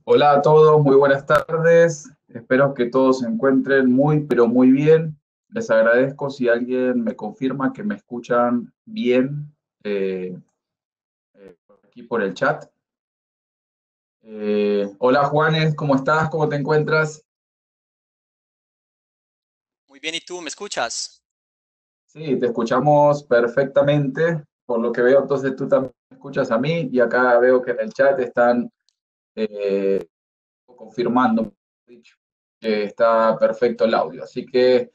Hola a todos, muy buenas tardes. Espero que todos se encuentren muy, pero muy bien. Les agradezco si alguien me confirma que me escuchan bien eh, por aquí por el chat. Hola Juanes, ¿cómo estás? ¿Cómo te encuentras? Muy bien, ¿y tú me escuchas? Sí, te escuchamos perfectamente. Por lo que veo, entonces tú también me escuchas a mí y acá veo que en el chat están eh, confirmando, mejor dicho, que está perfecto el audio. Así que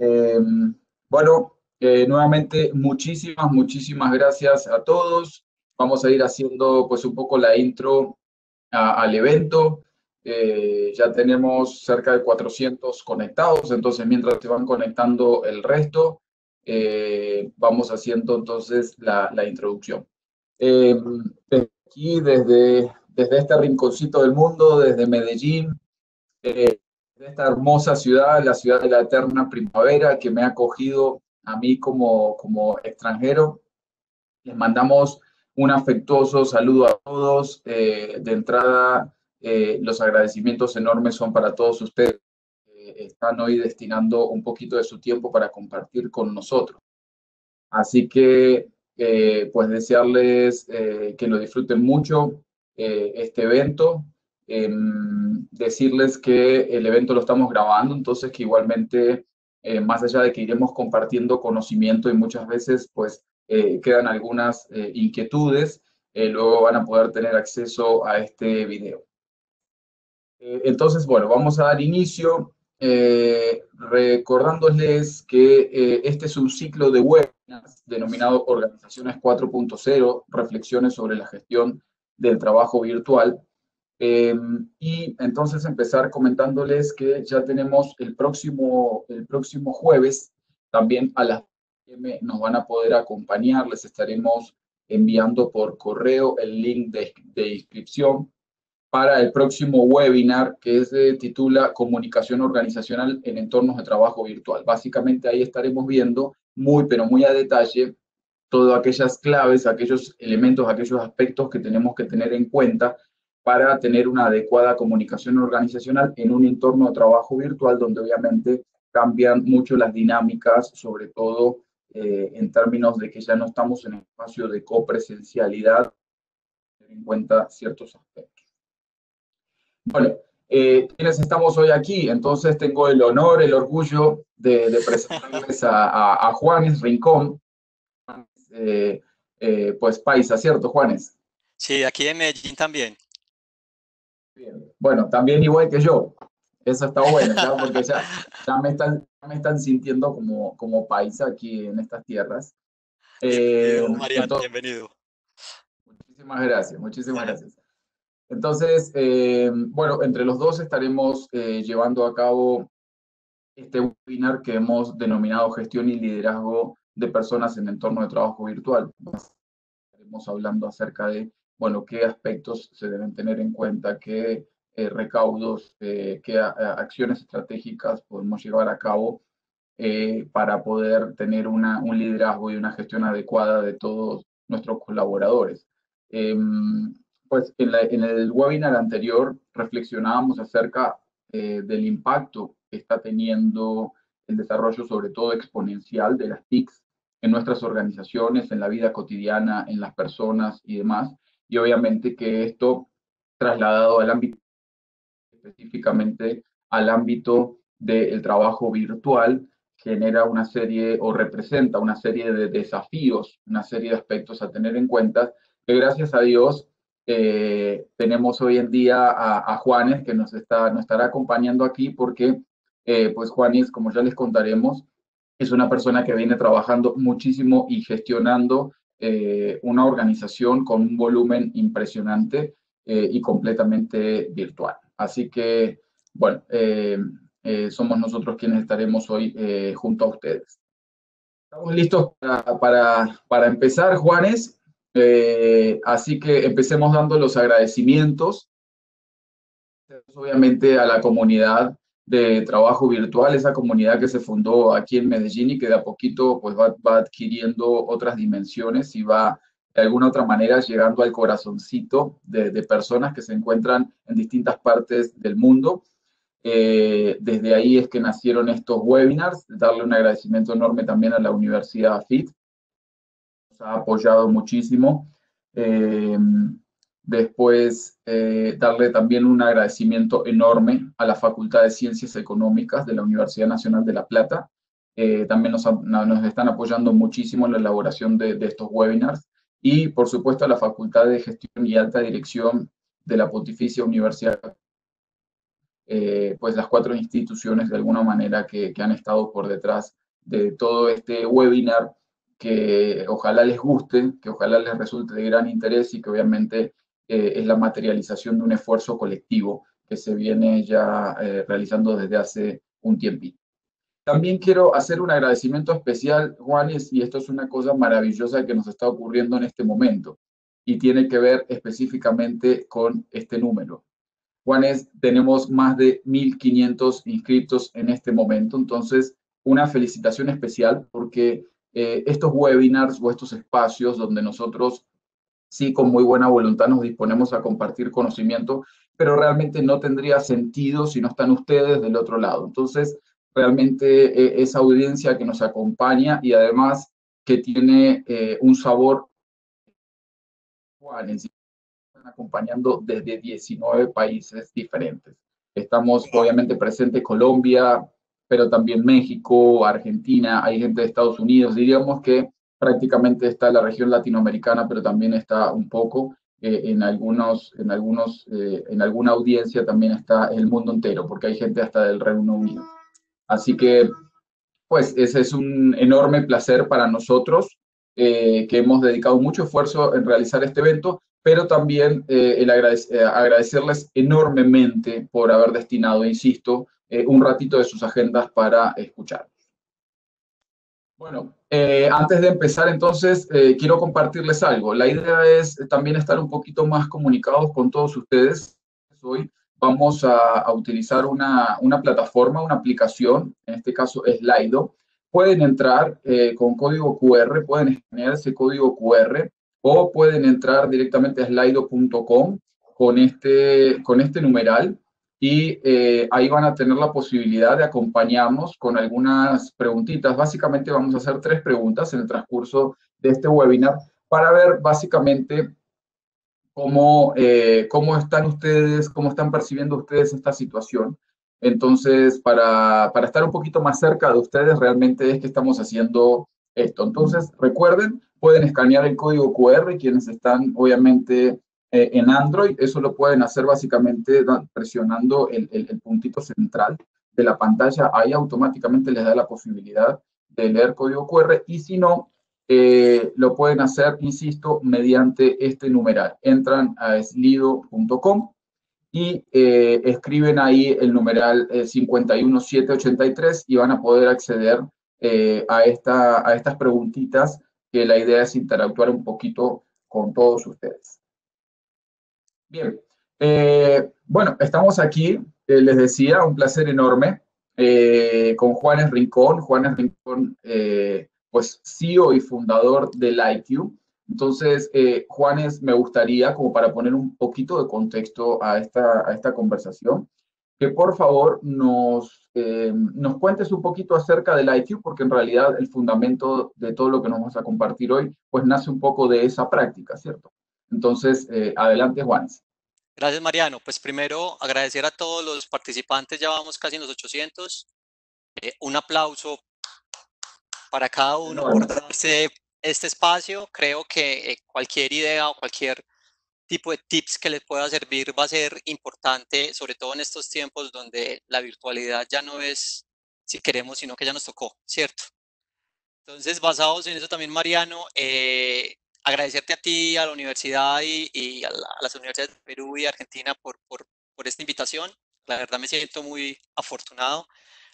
Eh, bueno, nuevamente muchísimas gracias a todos. Vamos a ir haciendo pues un poco la intro al evento. Ya tenemos cerca de 400 conectados, entonces mientras se van conectando el resto, vamos haciendo entonces la introducción. Eh, Desde aquí, desde este rinconcito del mundo, desde Medellín, de esta hermosa ciudad, la ciudad de la eterna primavera, que me ha acogido a mí como extranjero. Les mandamos un afectuoso saludo a todos. De entrada, los agradecimientos enormes son para todos ustedes que están hoy destinando un poquito de su tiempo para compartir con nosotros. Así que, pues desearles que lo disfruten mucho este evento. Decirles que el evento lo estamos grabando, entonces que igualmente, más allá de que iremos compartiendo conocimiento y muchas veces, pues, quedan algunas inquietudes, luego van a poder tener acceso a este video. Entonces, bueno, vamos a dar inicio recordándoles que este es un ciclo de webinars denominado Organizaciones 4.0, reflexiones sobre la gestión del trabajo virtual. Eh, y entonces empezar comentándoles que ya tenemos el próximo jueves, también a las 10 nos van a poder acompañar, les estaremos enviando por correo el link de inscripción para el próximo webinar que se titula Comunicación organizacional en entornos de trabajo virtual. Básicamente ahí estaremos viendo muy, pero muy a detalle todas aquellas claves, aquellos elementos, aquellos aspectos que tenemos que tener en cuenta para tener una adecuada comunicación organizacional en un entorno de trabajo virtual donde obviamente cambian mucho las dinámicas, sobre todo en términos de que ya no estamos en el espacio de copresencialidad, tener en cuenta ciertos aspectos. Bueno, quienes estamos hoy aquí, entonces tengo el honor, el orgullo de presentarles a Juanes Rincón, eh, pues paisa, ¿cierto, Juanes? Sí, aquí en Medellín también. Bien. Bueno, también igual que yo, eso está bueno, ya, porque ya me están sintiendo como paisa aquí en estas tierras. Bienvenido, Mariano, Entonces, bienvenido. muchísimas gracias, muchísimas gracias. Entonces, bueno, entre los dos estaremos llevando a cabo este webinar que hemos denominado Gestión y Liderazgo de Personas en Entorno de Trabajo Virtual. Estaremos hablando acerca de, bueno, qué aspectos se deben tener en cuenta, qué recaudos, qué acciones estratégicas podemos llevar a cabo para poder tener un liderazgo y una gestión adecuada de todos nuestros colaboradores. Eh, pues en el webinar anterior reflexionábamos acerca del impacto que está teniendo el desarrollo, sobre todo exponencial, de las TICs en nuestras organizaciones, en la vida cotidiana, en las personas y demás. Y obviamente que esto trasladado al ámbito, específicamente al ámbito del trabajo virtual, genera una serie o representa una serie de desafíos, una serie de aspectos a tener en cuenta, que gracias a Dios tenemos hoy en día a Juanes que nos estará acompañando aquí porque pues Juanes, como ya les contaremos, es una persona que viene trabajando muchísimo y gestionando una organización con un volumen impresionante y completamente virtual. Así que, bueno, somos nosotros quienes estaremos hoy junto a ustedes. Estamos listos para empezar, Juanes. Así que empecemos dando los agradecimientos, obviamente, a la comunidad de trabajo virtual, esa comunidad que se fundó aquí en Medellín y que de a poquito pues va adquiriendo otras dimensiones y va de alguna otra manera llegando al corazoncito de personas que se encuentran en distintas partes del mundo. Desde ahí es que nacieron estos webinars, darle un agradecimiento enorme también a la Universidad AFIT, nos ha apoyado muchísimo. Eh, Después, darle también un agradecimiento enorme a la Facultad de Ciencias Económicas de la Universidad Nacional de La Plata. También nos están apoyando muchísimo en la elaboración de estos webinars. Y, por supuesto, a la Facultad de Gestión y Alta Dirección de la Pontificia Universidad, pues las cuatro instituciones de alguna manera que han estado por detrás de todo este webinar, que ojalá les guste, que ojalá les resulte de gran interés y que obviamente es la materialización de un esfuerzo colectivo que se viene ya realizando desde hace un tiempito. También quiero hacer un agradecimiento especial, Juanes, y esto es una cosa maravillosa que nos está ocurriendo en este momento y tiene que ver específicamente con este número. Juanes, tenemos más de 1.500 inscritos en este momento, entonces una felicitación especial porque estos webinars o estos espacios donde nosotros sí con muy buena voluntad nos disponemos a compartir conocimiento, pero realmente no tendría sentido si no están ustedes del otro lado. Entonces, realmente esa audiencia que nos acompaña y además que tiene un sabor, Juanes, acompañando desde 19 países diferentes. Estamos obviamente presentes Colombia, pero también México, Argentina, hay gente de Estados Unidos, diríamos que prácticamente está la región latinoamericana, pero también está un poco en alguna audiencia también está el mundo entero, porque hay gente hasta del Reino Unido. Así que pues ese es un enorme placer para nosotros, que hemos dedicado mucho esfuerzo en realizar este evento, pero también agradecerles enormemente por haber destinado, insisto, un ratito de sus agendas para escuchar. Bueno, antes de empezar entonces, quiero compartirles algo. La idea es también estar un poquito más comunicados con todos ustedes. Hoy vamos a utilizar una plataforma, una aplicación, en este caso Slido. Pueden entrar con código QR, pueden escanear ese código QR o pueden entrar directamente a slido.com con este numeral y ahí van a tener la posibilidad de acompañarnos con algunas preguntitas. Básicamente vamos a hacer 3 preguntas en el transcurso de este webinar para ver básicamente cómo están ustedes, cómo están percibiendo ustedes esta situación. Entonces, para estar un poquito más cerca de ustedes, realmente es que estamos haciendo esto. Entonces, recuerden, pueden escanear el código QR, quienes están obviamente en Android, eso lo pueden hacer básicamente presionando el puntito central de la pantalla, ahí automáticamente les da la posibilidad de leer código QR, y si no, lo pueden hacer, insisto, mediante este numeral. Entran a slido.com y escriben ahí el numeral 51783 y van a poder acceder a estas preguntitas, que la idea es interactuar un poquito con todos ustedes. Bien, bueno, estamos aquí, les decía, un placer enorme con Juanes Rincón. Juanes Rincón, pues CEO y fundador de LikeU. Entonces, Juanes, me gustaría, como para poner un poquito de contexto a esta conversación, que por favor nos cuentes un poquito acerca de LikeU, porque en realidad el fundamento de todo lo que nos vamos a compartir hoy, pues nace un poco de esa práctica, ¿cierto? Entonces, adelante, Juanes. Gracias, Mariano. Pues primero agradecer a todos los participantes, ya vamos casi en los 800. Un aplauso para cada uno por darse este espacio. Creo que cualquier idea o cualquier tipo de tips que les pueda servir va a ser importante, sobre todo en estos tiempos donde la virtualidad ya no es si queremos, sino que ya nos tocó, ¿cierto? Entonces, basados en eso también, Mariano, agradecerte a ti, a la universidad y a las universidades de Perú y Argentina por esta invitación. La verdad me siento muy afortunado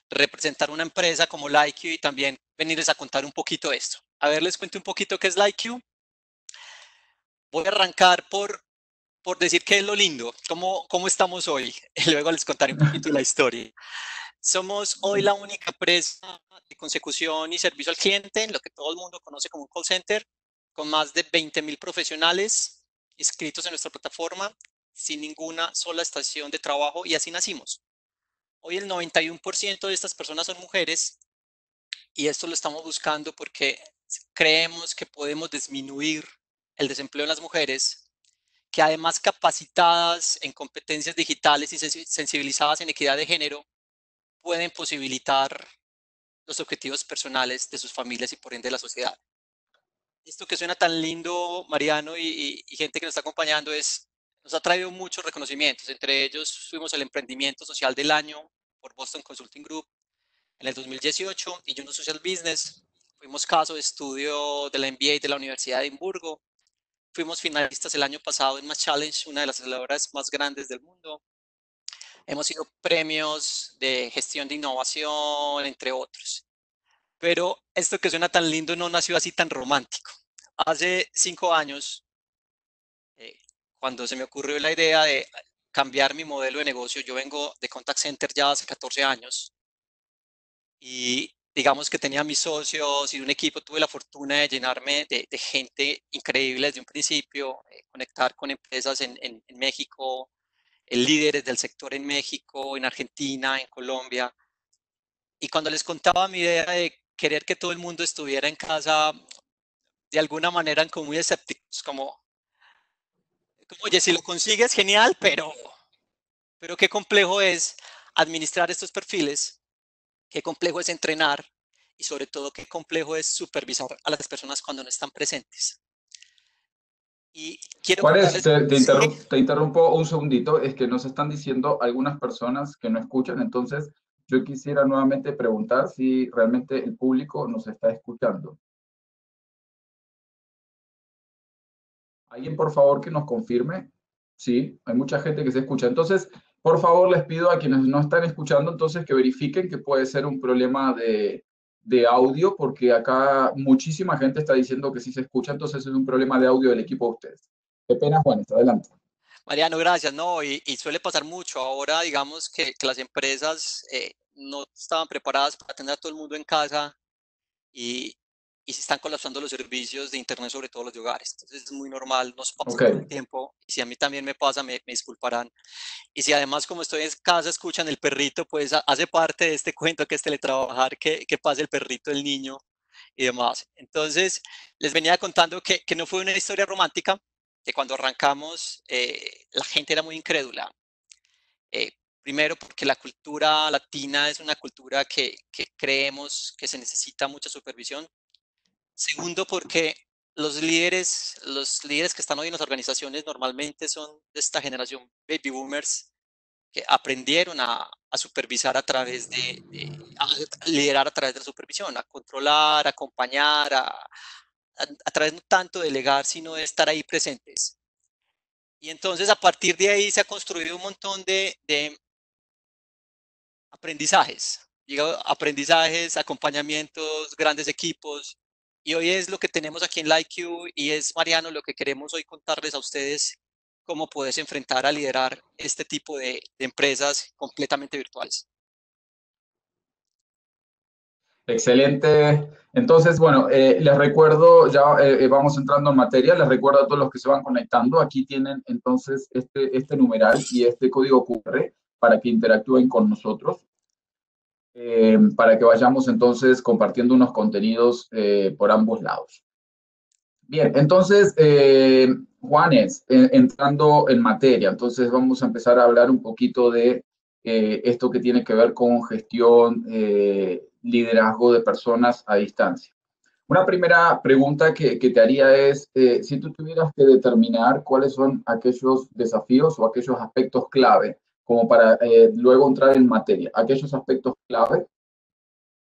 representar una empresa como LikeU y también venirles a contar un poquito de esto. A ver, les cuento un poquito qué es LikeU. Voy a arrancar por decir qué es lo lindo, cómo estamos hoy. Y luego les contaré un poquito la historia. Somos hoy la única empresa de consecución y servicio al cliente, lo que todo el mundo conoce como un call center, con más de 20.000 profesionales inscritos en nuestra plataforma, sin ninguna sola estación de trabajo, y así nacimos. Hoy el 91% de estas personas son mujeres, y esto lo estamos buscando porque creemos que podemos disminuir el desempleo en las mujeres, que además capacitadas en competencias digitales y sensibilizadas en equidad de género, pueden posibilitar los objetivos personales de sus familias y por ende de la sociedad. Esto que suena tan lindo, Mariano, y gente que nos está acompañando, nos ha traído muchos reconocimientos. Entre ellos fuimos el emprendimiento social del año por Boston Consulting Group en el 2018 y Juno Social Business. Fuimos caso de estudio de la MBA de la Universidad de Edimburgo. Fuimos finalistas el año pasado en Mass Challenge, una de las aceleradoras más grandes del mundo. Hemos sido premios de gestión de innovación, entre otros. Pero esto que suena tan lindo no nació así tan romántico. Hace 5 años, cuando se me ocurrió la idea de cambiar mi modelo de negocio, yo vengo de Contact Center ya hace 14 años y digamos que tenía mis socios y un equipo, tuve la fortuna de llenarme de gente increíble desde un principio, conectar con empresas en México, líderes del sector en México, en Argentina, en Colombia. Y cuando les contaba mi idea de querer que todo el mundo estuviera en casa, de alguna manera eran como muy escépticos, como oye, si lo consigues, genial, pero qué complejo es administrar estos perfiles, qué complejo es entrenar y sobre todo qué complejo es supervisar a las personas cuando no están presentes. Y quiero Juárez, contarles, sí, te interrumpo un segundito, es que nos están diciendo algunas personas que no escuchan, entonces yo quisiera nuevamente preguntar si realmente el público nos está escuchando. ¿Alguien, por favor, que nos confirme? Sí, hay mucha gente que se escucha. Entonces, por favor, les pido a quienes no están escuchando, entonces que verifiquen que puede ser un problema de audio, porque acá muchísima gente está diciendo que sí se escucha, entonces es un problema de audio del equipo de ustedes. Qué pena, Juanes, adelante. Mariano, gracias. No, y suele pasar mucho. Ahora, digamos que las empresas no estaban preparadas para tener a todo el mundo en casa y, y se están colapsando los servicios de Internet, sobre todo los de hogares. Entonces es muy normal, nos pasa Ok. todo el tiempo. Y si a mí también me pasa, me disculparán. Y si además, como estoy en casa, escuchan el perrito, pues hace parte de este cuento que es teletrabajar, que pase el perrito, el niño y demás. Entonces, les venía contando que no fue una historia romántica, que cuando arrancamos la gente era muy incrédula. Eh, Primero porque la cultura latina es una cultura que creemos que se necesita mucha supervisión. Segundo porque los líderes que están hoy en las organizaciones normalmente son de esta generación baby boomers que aprendieron a supervisar a través a liderar a través de la supervisión, a controlar, a acompañar, a través no tanto de delegar, sino de estar ahí presentes. Y entonces a partir de ahí se ha construido un montón de aprendizajes, digo, aprendizajes, acompañamientos, grandes equipos. Y hoy es lo que tenemos aquí en LikeU y es, Mariano, lo que queremos hoy contarles a ustedes, cómo puedes enfrentar a liderar este tipo de empresas completamente virtuales. Excelente. Entonces, bueno, les recuerdo, ya vamos entrando en materia, les recuerdo a todos los que se van conectando, aquí tienen entonces este numeral y este código QR para que interactúen con nosotros, para que vayamos entonces compartiendo unos contenidos por ambos lados. Bien, entonces, Juanes, entrando en materia, entonces vamos a empezar a hablar un poquito de esto que tiene que ver con gestión, liderazgo de personas a distancia. Una primera pregunta que te haría es, si tú tuvieras que determinar cuáles son aquellos desafíos o aquellos aspectos clave, como para luego entrar en materia, aquellos aspectos clave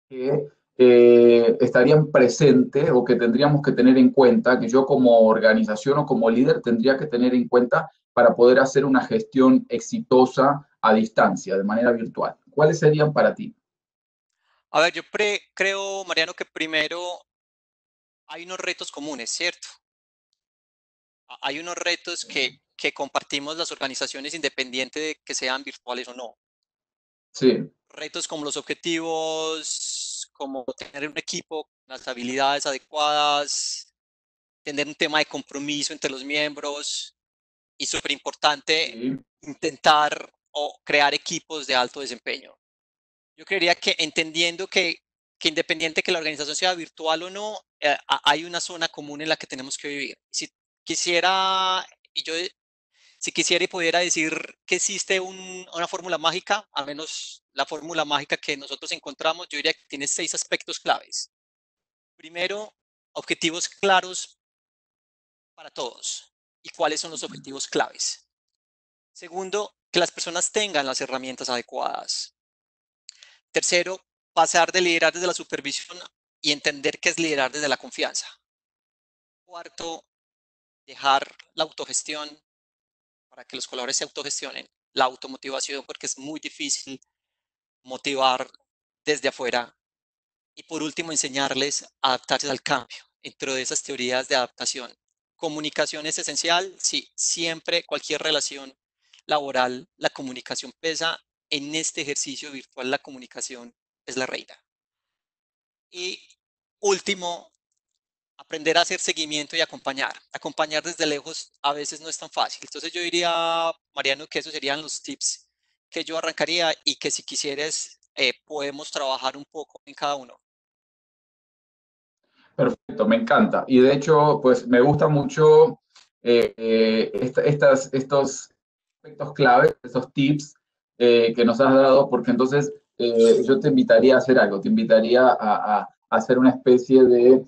que estarían presentes o que tendríamos que tener en cuenta, que yo como organización o como líder tendría que tener en cuenta para poder hacer una gestión exitosa a distancia, de manera virtual. ¿Cuáles serían para ti? A ver, yo creo, Mariano, que primero hay unos retos comunes, ¿cierto? Hay unos retos que compartimos las organizaciones independiente de que sean virtuales o no. Sí, Retos como los objetivos, como tener un equipo con las habilidades adecuadas, tener un tema de compromiso entre los miembros y súper importante, Sí. intentar o crear equipos de alto desempeño. Yo creería que entendiendo que independiente que la organización sea virtual o no, hay una zona común en la que tenemos que vivir. Si quisiera, y yo, si quisiera y pudiera decir que existe una fórmula mágica, al menos la fórmula mágica que nosotros encontramos, yo diría que tiene 6 aspectos claves. Primero, objetivos claros para todos. ¿Y cuáles son los objetivos claves? Segundo, que las personas tengan las herramientas adecuadas. Tercero, pasar de liderar desde la supervisión y entender qué es liderar desde la confianza. Cuarto, dejar la autogestión para que los colaboradores se autogestionen. La automotivación, porque es muy difícil motivar desde afuera. Y por último, enseñarles a adaptarse al cambio. Dentro de esas teorías de adaptación, comunicación es esencial. Sí, siempre, cualquier relación laboral, la comunicación pesa. En este ejercicio virtual, la comunicación es la reina. Y último, aprender a hacer seguimiento y acompañar. Acompañar desde lejos a veces no es tan fácil. Entonces yo diría, Mariano, que esos serían los tips que yo arrancaría y que si quisieras podemos trabajar un poco en cada uno. Perfecto, me encanta. Y de hecho, pues me gusta mucho estos aspectos clave, estos tips que nos has dado, porque entonces yo te invitaría a hacer algo, te invitaría a hacer una especie de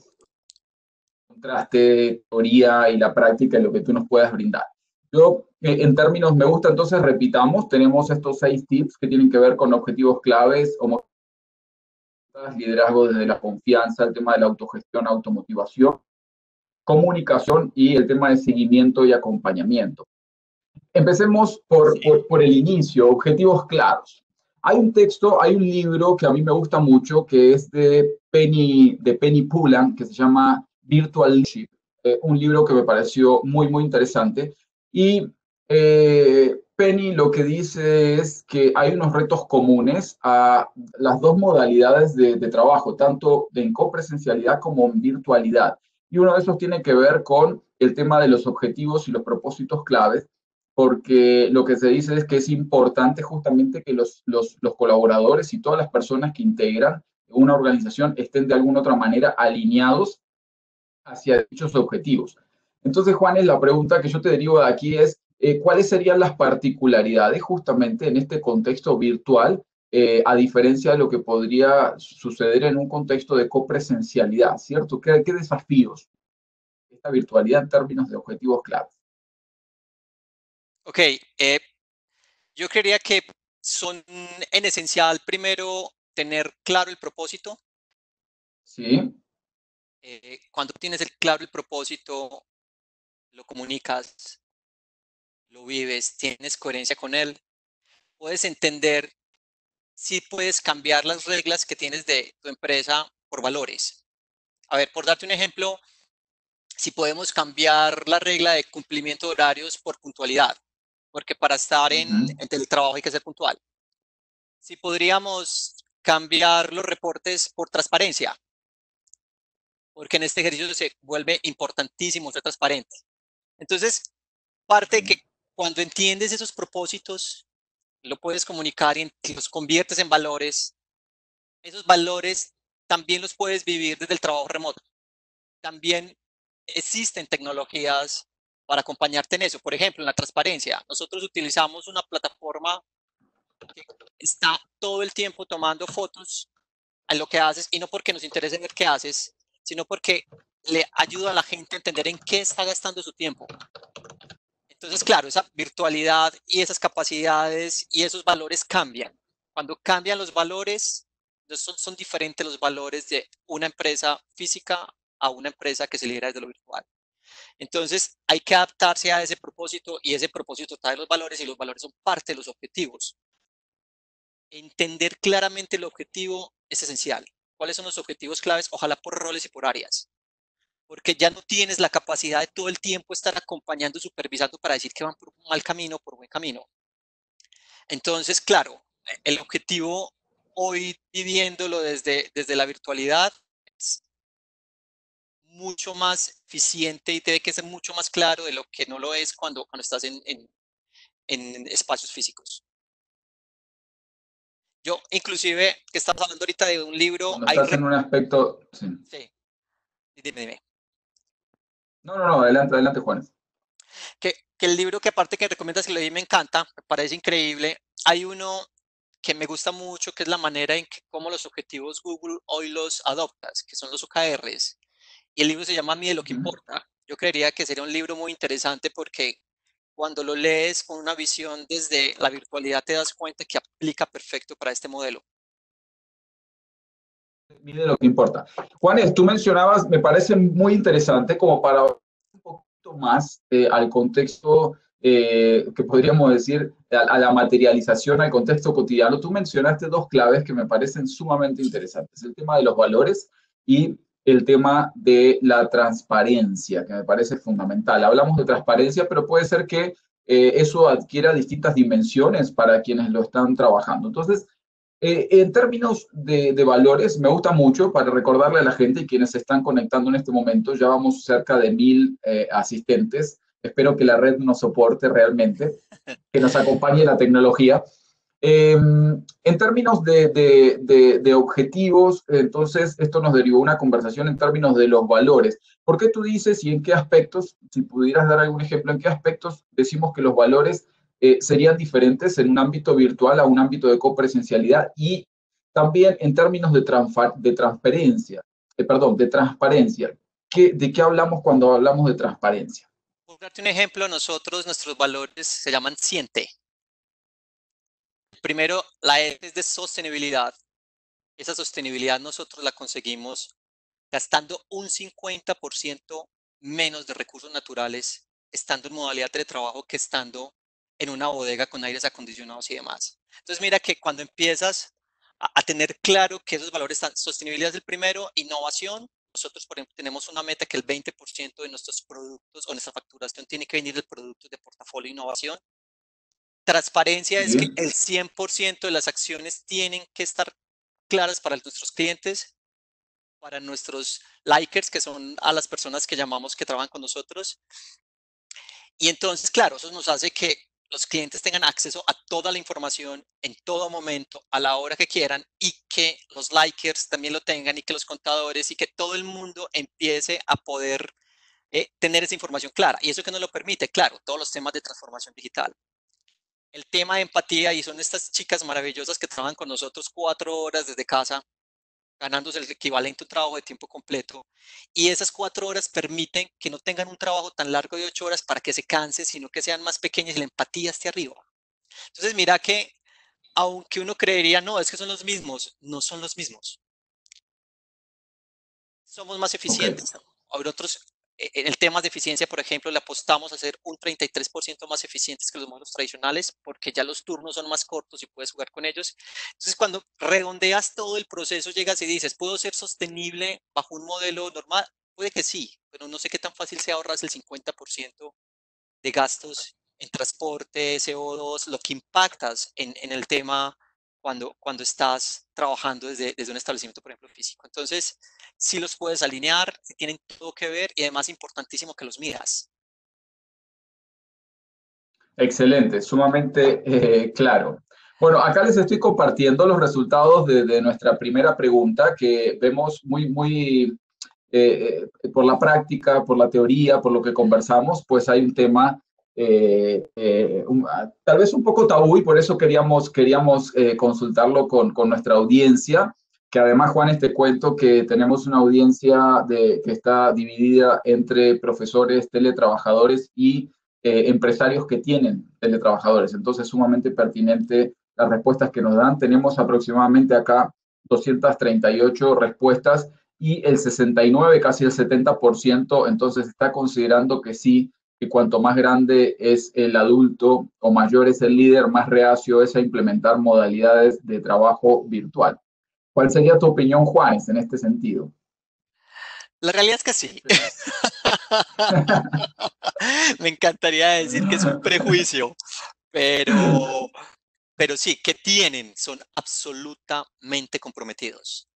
contraste, teoría y la práctica en lo que tú nos puedas brindar. Yo, en términos, me gusta entonces, repitamos, tenemos estos 6 tips que tienen que ver con objetivos claves, liderazgo desde la confianza, el tema de la autogestión, automotivación, comunicación y el tema de seguimiento y acompañamiento. Empecemos por el inicio, objetivos claros. Hay un texto, hay un libro que a mí me gusta mucho, que es de Penny Pullan, que se llama Virtual Leadership, un libro que me pareció muy, muy interesante. Y Penny lo que dice es que hay unos retos comunes a las dos modalidades de trabajo, tanto en copresencialidad como en virtualidad. Y uno de esos tiene que ver con el tema de los objetivos y los propósitos claves, porque lo que se dice es que es importante justamente que los colaboradores y todas las personas que integran una organización estén de alguna otra manera alineados hacia dichos objetivos. Entonces, Juanes, la pregunta que yo te derivo de aquí es, ¿cuáles serían las particularidades justamente en este contexto virtual, a diferencia de lo que podría suceder en un contexto de copresencialidad, ¿cierto? ¿Qué desafíos esta virtualidad en términos de objetivos clave? Ok, yo creería que son en esencial primero tener claro el propósito. Sí. Cuando tienes claro el propósito, lo comunicas, lo vives, tienes coherencia con él, puedes entender si puedes cambiar las reglas que tienes de tu empresa por valores. A ver, por darte un ejemplo, si podemos cambiar la regla de cumplimiento de horarios por puntualidad, porque para estar en teletrabajo hay que ser puntual. Si podríamos cambiar los reportes por transparencia, porque en este ejercicio se vuelve importantísimo ser transparente. Entonces, parte de que cuando entiendes esos propósitos, lo puedes comunicar y los conviertes en valores. Esos valores también los puedes vivir desde el trabajo remoto. También existen tecnologías para acompañarte en eso. Por ejemplo, en la transparencia, nosotros utilizamos una plataforma que está todo el tiempo tomando fotos a lo que haces y no porque nos interese ver qué haces, sino porque le ayuda a la gente a entender en qué está gastando su tiempo. Entonces, claro, esa virtualidad y esas capacidades y esos valores cambian. Cuando cambian los valores, son diferentes los valores de una empresa física a una empresa que se lidera desde lo virtual. Entonces, hay que adaptarse a ese propósito y ese propósito trae los valores y los valores son parte de los objetivos. Entender claramente el objetivo es esencial. ¿Cuáles son los objetivos claves? Ojalá por roles y por áreas, porque ya no tienes la capacidad de todo el tiempo estar acompañando, supervisando para decir que van por un mal camino o por buen camino. Entonces, claro, el objetivo hoy viviéndolo desde la virtualidad es mucho más eficiente y tiene que ser mucho más claro de lo que no lo es cuando estás en espacios físicos. Yo, inclusive, que estamos hablando ahorita de un libro, Cuando estás en un aspecto... Sí. sí, dime. No, no, no, adelante, adelante, Juan. Que el libro que aparte que recomiendas que leí me encanta, me parece increíble. Hay uno que me gusta mucho, que es la manera en que cómo los objetivos Google hoy los adoptas, que son los OKRs. Y el libro se llama Mide lo que importa. Yo creería que sería un libro muy interesante porque cuando lo lees con una visión desde la virtualidad te das cuenta que aplica perfecto para este modelo. Mide lo que importa. Juanes, tú mencionabas, me parece muy interesante como para un poquito más al contexto que podríamos decir, a la materialización, al contexto cotidiano. Tú mencionaste dos claves que me parecen sumamente interesantes, el tema de los valores y el tema de la transparencia, que me parece fundamental. Hablamos de transparencia, pero puede ser que eso adquiera distintas dimensiones para quienes lo están trabajando. Entonces, en términos de valores, me gusta mucho para recordarle a la gente y quienes se están conectando en este momento, ya vamos cerca de 1000 asistentes. Espero que la red nos soporte realmente, que nos acompañe la tecnología. En términos de objetivos, entonces esto nos derivó una conversación en términos de los valores. ¿Por qué tú dices y en qué aspectos, si pudieras dar algún ejemplo, en qué aspectos decimos que los valores serían diferentes en un ámbito virtual a un ámbito de copresencialidad y también en términos de transparencia, de transparencia? ¿De qué hablamos cuando hablamos de transparencia? Por darte un ejemplo, nosotros, nuestros valores se llaman Siente. Primero, la E es de sostenibilidad. Esa sostenibilidad nosotros la conseguimos gastando un 50% menos de recursos naturales, estando en modalidad de teletrabajo que estando en una bodega con aires acondicionados y demás. Entonces mira que cuando empiezas a tener claro que esos valores están, sostenibilidad es el primero, innovación. Nosotros, por ejemplo, tenemos una meta que el 20% de nuestros productos o nuestra facturación tiene que venir del producto de portafolio de innovación. Transparencia es que ¿Sí? el 100% de las acciones tienen que estar claras para nuestros clientes, para nuestros likers, que son a las personas que llamamos que trabajan con nosotros. Y entonces, claro, eso nos hace que los clientes tengan acceso a toda la información en todo momento, a la hora que quieran, y que los likers también lo tengan, y que los contadores, y que todo el mundo empiece a poder tener esa información clara. Y eso que nos lo permite, claro, todos los temas de transformación digital. El tema de empatía, y son estas chicas maravillosas que trabajan con nosotros 4 horas desde casa, ganándose el equivalente a un trabajo de tiempo completo. Y esas 4 horas permiten que no tengan un trabajo tan largo de 8 horas para que se canse, sino que sean más pequeñas y la empatía esté arriba. Entonces, mira que aunque uno creería, no, es que son los mismos, no son los mismos. Somos más Ok. eficientes. Habrá otros, en el tema de eficiencia, por ejemplo, le apostamos a ser un 33% más eficientes que los modelos tradicionales porque ya los turnos son más cortos y puedes jugar con ellos. Entonces, cuando redondeas todo el proceso, llegas y dices, ¿puedo ser sostenible bajo un modelo normal? Puede que sí, pero no sé qué tan fácil sea ahorrarse el 50% de gastos en transporte, CO2, lo que impactas en el tema cuando estás trabajando desde un establecimiento, por ejemplo, físico. Entonces, sí los puedes alinear, tienen todo que ver y además importantísimo que los midas. Excelente, sumamente claro. Bueno, acá les estoy compartiendo los resultados de nuestra primera pregunta que vemos muy por la práctica, por la teoría, por lo que conversamos, pues hay un tema tal vez un poco tabú y por eso queríamos consultarlo con nuestra audiencia, que además, Juan, te cuento que tenemos una audiencia que está dividida entre profesores, teletrabajadores y empresarios que tienen teletrabajadores. Entonces, sumamente pertinente las respuestas que nos dan. Tenemos aproximadamente acá 238 respuestas y el 69, casi el 70%, entonces está considerando que sí, que cuanto más grande es el adulto o mayor es el líder, más reacio es a implementar modalidades de trabajo virtual. ¿Cuál sería tu opinión, Juanes, en este sentido? La realidad es que sí. Me encantaría decir que es un prejuicio, pero, pero sí, que tienen, son absolutamente comprometidos.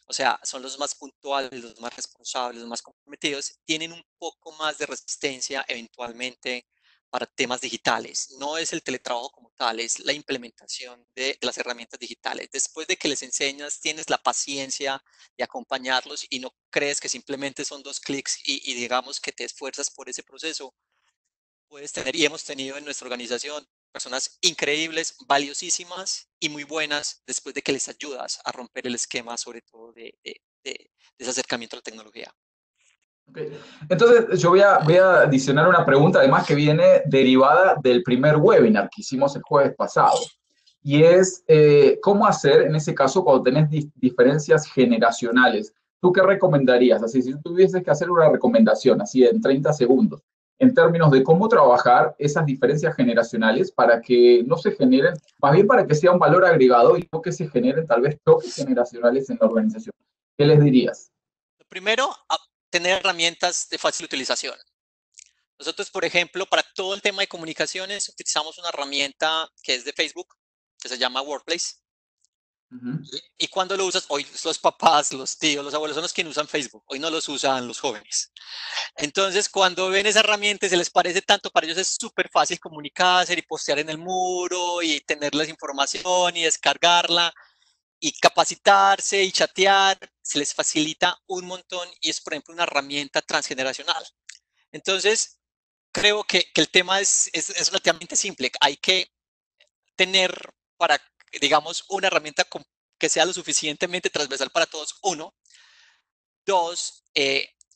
o sea, son los más puntuales, los más responsables, los más comprometidos, tienen un poco más de resistencia eventualmente para temas digitales. No es el teletrabajo como tal, es la implementación de las herramientas digitales. Después de que les enseñas, tienes la paciencia de acompañarlos y no crees que simplemente son 2 clics y digamos que te esfuerzas por ese proceso. Puedes tener, y hemos tenido en nuestra organización personas increíbles, valiosísimas y muy buenas después de que les ayudas a romper el esquema, sobre todo de ese acercamiento a la tecnología. Okay. Entonces, yo voy a adicionar una pregunta, además, que viene derivada del primer webinar que hicimos el jueves pasado. Y es, ¿cómo hacer en ese caso cuando tenés diferencias generacionales? ¿Tú qué recomendarías? Así, si tú tuvieses que hacer una recomendación, así en 30 segundos, en términos de cómo trabajar esas diferencias generacionales para que no se generen, más bien para que sea un valor agregado y no que se generen tal vez choques generacionales en la organización. ¿Qué les dirías? Lo primero, tener herramientas de fácil utilización. Nosotros, por ejemplo, para todo el tema de comunicaciones, utilizamos una herramienta que es de Facebook, que se llama Workplace. Y cuando lo usas, hoy los papás, los tíos, los abuelos son los que usan Facebook, hoy no los usan los jóvenes. Entonces, cuando ven esa herramienta y se les parece tanto, para ellos es súper fácil comunicarse y postear en el muro y tenerles información y descargarla y capacitarse y chatear, se les facilita un montón y es, por ejemplo, una herramienta transgeneracional. Entonces, creo que el tema es relativamente simple. Hay que tener para, digamos, una herramienta que sea lo suficientemente transversal para todos. Uno. Dos,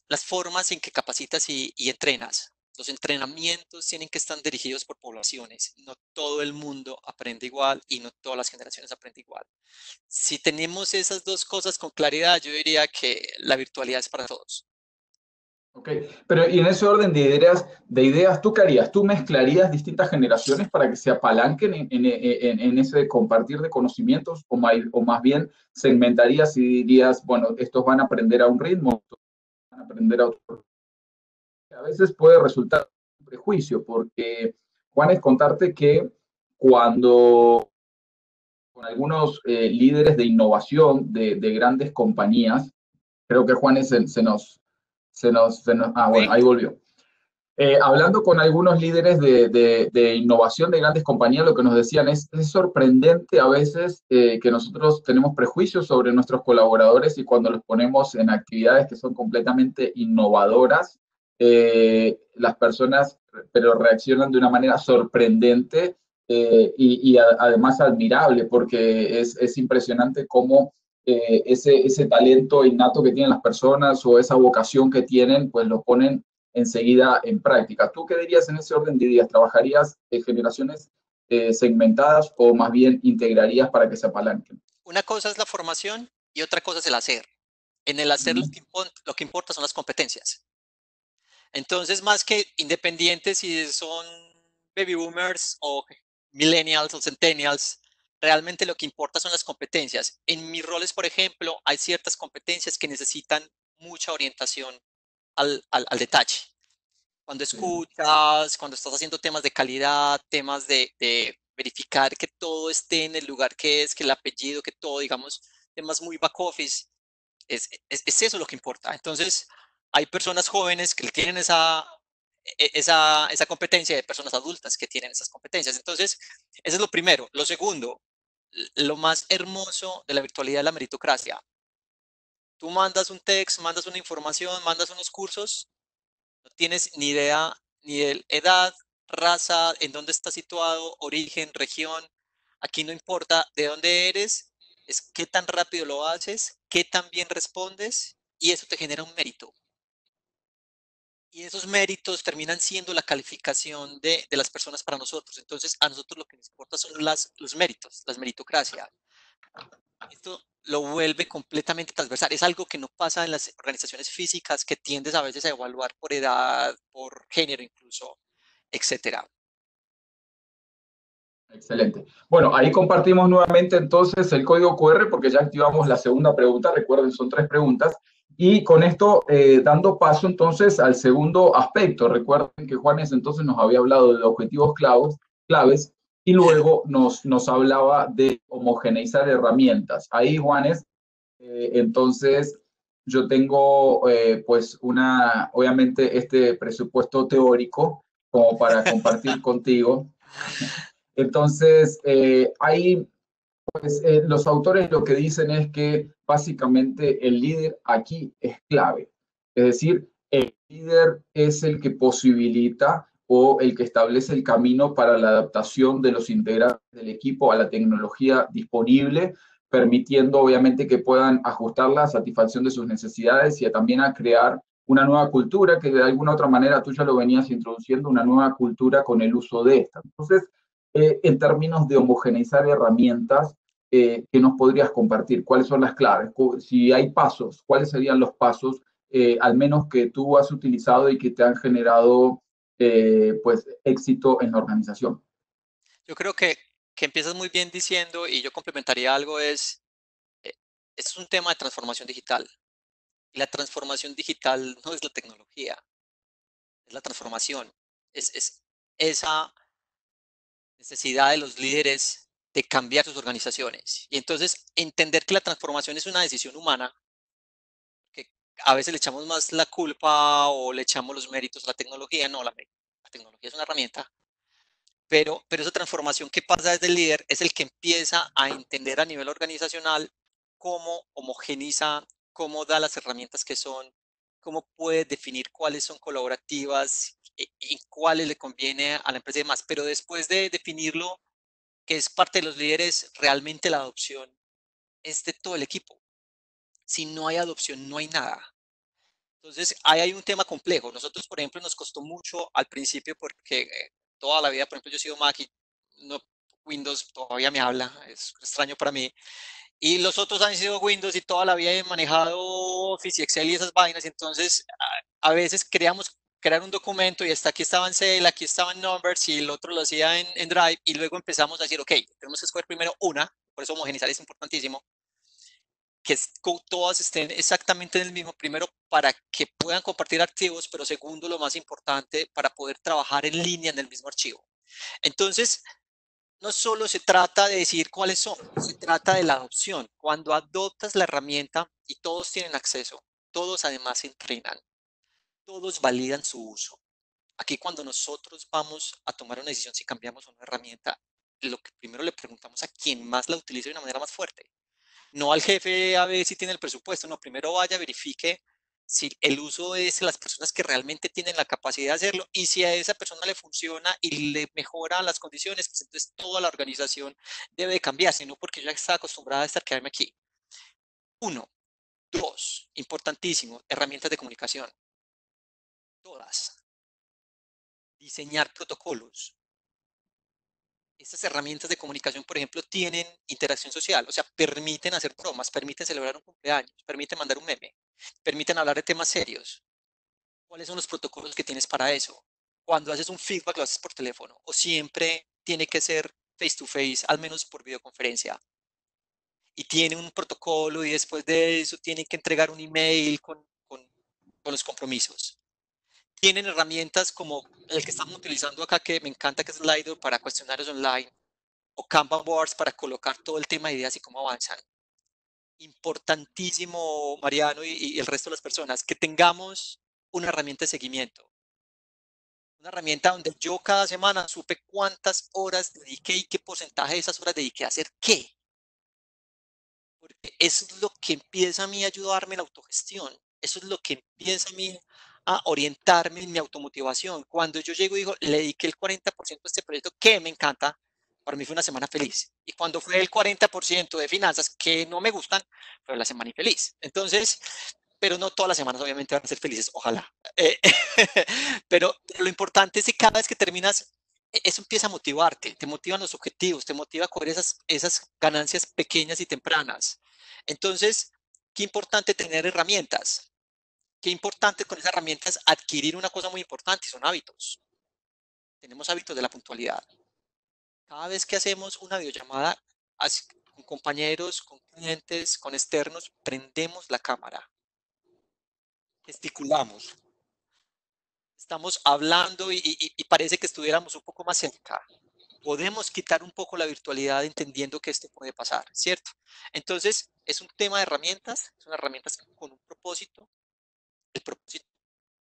las formas en que capacitas y entrenas. Los entrenamientos tienen que estar dirigidos por poblaciones. No todo el mundo aprende igual y no todas las generaciones aprenden igual. Si tenemos esas dos cosas con claridad, yo diría que la virtualidad es para todos. Ok, pero y en ese orden de ideas, ¿tú qué harías? ¿Tú mezclarías distintas generaciones para que se apalanquen en ese compartir de conocimientos o más bien segmentarías y dirías, bueno, estos van a aprender a un ritmo, estos van a aprender a otro? A veces puede resultar un prejuicio porque, Juan, es contarte que cuando con algunos líderes de innovación de grandes compañías, creo que Juan bueno, ahí volvió. Hablando con algunos líderes de innovación de grandes compañías, lo que nos decían es sorprendente a veces que nosotros tenemos prejuicios sobre nuestros colaboradores y cuando los ponemos en actividades que son completamente innovadoras, las personas pero reaccionan de una manera sorprendente además admirable, porque es impresionante cómo ese talento innato que tienen las personas o esa vocación que tienen, pues lo ponen enseguida en práctica. ¿Tú qué dirías en ese orden de ideas? ¿Trabajarías generaciones segmentadas o más bien integrarías para que se apalanquen? Una cosa es la formación y otra cosa es el hacer. En el hacer lo que importa son las competencias. Entonces, más que independientes si son baby boomers o millennials o centennials, realmente lo que importa son las competencias. En mis roles, por ejemplo, hay ciertas competencias que necesitan mucha orientación al detalle. Cuando escuchas, cuando estás haciendo temas de calidad, temas de verificar que todo esté en el lugar que es, que el apellido, que todo, digamos, temas muy back office, es eso lo que importa. Entonces, hay personas jóvenes que tienen esa competencia, de personas adultas que tienen esas competencias. Entonces, eso es lo primero. Lo segundo, lo más hermoso de la virtualidad es la meritocracia. Tú mandas un text, mandas una información, mandas unos cursos, no tienes ni idea ni de edad, raza, en dónde estás situado, origen, región. Aquí no importa de dónde eres, es qué tan rápido lo haces, qué tan bien respondes y eso te genera un mérito. Y esos méritos terminan siendo la calificación de las personas para nosotros. Entonces, a nosotros lo que nos importa son los méritos, las meritocracia. Esto lo vuelve completamente transversal. Es algo que no pasa en las organizaciones físicas que tiendes a veces a evaluar por edad, por género incluso, etcétera. Excelente. Bueno, ahí compartimos nuevamente entonces el código QR porque ya activamos la segunda pregunta. Recuerden, son 3 preguntas. Y con esto, dando paso entonces al segundo aspecto. Recuerden que Juanes entonces nos había hablado de objetivos claves y luego nos hablaba de homogeneizar herramientas. Ahí, Juanes, Entonces, yo tengo pues obviamente este presupuesto teórico como para compartir contigo. Entonces, ahí pues los autores lo que dicen es que básicamente el líder aquí es clave. Es decir, el líder es el que posibilita o el que establece el camino para la adaptación de los integrantes del equipo a la tecnología disponible, permitiendo obviamente que puedan ajustarla a satisfacción de sus necesidades y también a crear una nueva cultura que de alguna otra manera tú ya lo venías introduciendo, una nueva cultura con el uso de esta. Entonces, en términos de homogeneizar herramientas, ¿qué nos podrías compartir? ¿Cuáles son las claves? Si hay pasos, ¿cuáles serían los pasos, al menos que tú has utilizado y que te han generado pues éxito en la organización? Yo creo que empiezas muy bien diciendo, y yo complementaría algo, eh, es un tema de transformación digital. Y la transformación digital no es la tecnología, es la transformación. Es esa necesidad de los líderes de cambiar sus organizaciones. Y entonces entender que la transformación es una decisión humana, que a veces le echamos más la culpa o le echamos los méritos a la tecnología. No, la tecnología es una herramienta, pero esa transformación que pasa desde el líder es el que empieza a entender a nivel organizacional cómo homogeniza, cómo da las herramientas que son, cómo puede definir cuáles son colaborativas y cuáles le conviene a la empresa y demás. Pero después de definirlo, que es parte de los líderes, realmente la adopción es de todo el equipo. Si no hay adopción, no hay nada. Entonces, ahí hay un tema complejo. Nosotros, por ejemplo, nos costó mucho al principio porque toda la vida, por ejemplo, yo he sido Mac y no, Windows todavía me habla, es extraño para mí. Y los otros han sido Windows y toda la vida he manejado Office y Excel y esas vainas. Entonces, a veces queríamos crear un documento y hasta aquí estaba en Excel, aquí estaba en Numbers y el otro lo hacía en Drive y luego empezamos a decir, ok, tenemos que escoger primero una, por eso homogeneizar es importantísimo, que todas estén exactamente en el mismo, primero para que puedan compartir archivos, pero segundo, lo más importante, para poder trabajar en línea en el mismo archivo. Entonces, no solo se trata de decir cuáles son, se trata de la adopción. Cuando adoptas la herramienta y todos tienen acceso, todos además se entrenan, todos validan su uso. Aquí cuando nosotros vamos a tomar una decisión si cambiamos una herramienta, lo que primero le preguntamos a quien más la utilice de una manera más fuerte. No al jefe a ver si tiene el presupuesto, no, primero vaya, verifique si el uso es de las personas que realmente tienen la capacidad de hacerlo y si a esa persona le funciona y le mejora las condiciones, pues entonces toda la organización debe de cambiarse, no porque yo ya está acostumbrada a estar quedarme aquí. Uno, dos, importantísimo, herramientas de comunicación, todas. Diseñar protocolos. Estas herramientas de comunicación, por ejemplo, tienen interacción social, o sea, permiten hacer bromas, permiten celebrar un cumpleaños, permiten mandar un meme, permiten hablar de temas serios. ¿Cuáles son los protocolos que tienes para eso? Cuando haces un feedback, lo haces por teléfono o siempre tiene que ser face to face, al menos por videoconferencia. Y tiene un protocolo y después de eso tienen que entregar un email con los compromisos. Tienen herramientas como el que estamos utilizando acá, que me encanta, que es Slido para cuestionarios online, o Kanban boards para colocar todo el tema de ideas y cómo avanzan. Importantísimo, Mariano, y el resto de las personas, que tengamos una herramienta de seguimiento. Una herramienta donde yo cada semana supe cuántas horas dediqué y qué porcentaje de esas horas dediqué a hacer qué. Porque eso es lo que empieza a mí a ayudarme en la autogestión. Eso es lo que empieza a mí a orientarme en mi automotivación. Cuando yo llego y digo, le dediqué el 40% a este proyecto que me encanta, para mí fue una semana feliz. Y cuando fue el 40% de finanzas que no me gustan, fue la semana infeliz. Entonces, pero no todas las semanas obviamente van a ser felices, ojalá. Pero lo importante es que cada vez que terminas, eso empieza a motivarte, te motivan los objetivos, te motiva a coger esas ganancias pequeñas y tempranas. Entonces, qué importante tener herramientas, qué importante con esas herramientas adquirir una cosa muy importante, son hábitos. Tenemos hábitos de la puntualidad. Cada vez que hacemos una videollamada con compañeros, con clientes, con externos, prendemos la cámara, gesticulamos, estamos hablando y parece que estuviéramos un poco más cerca. podemos quitar un poco la virtualidad entendiendo que esto puede pasar, ¿cierto? Entonces, es un tema de herramientas, son herramientas con un propósito. El propósito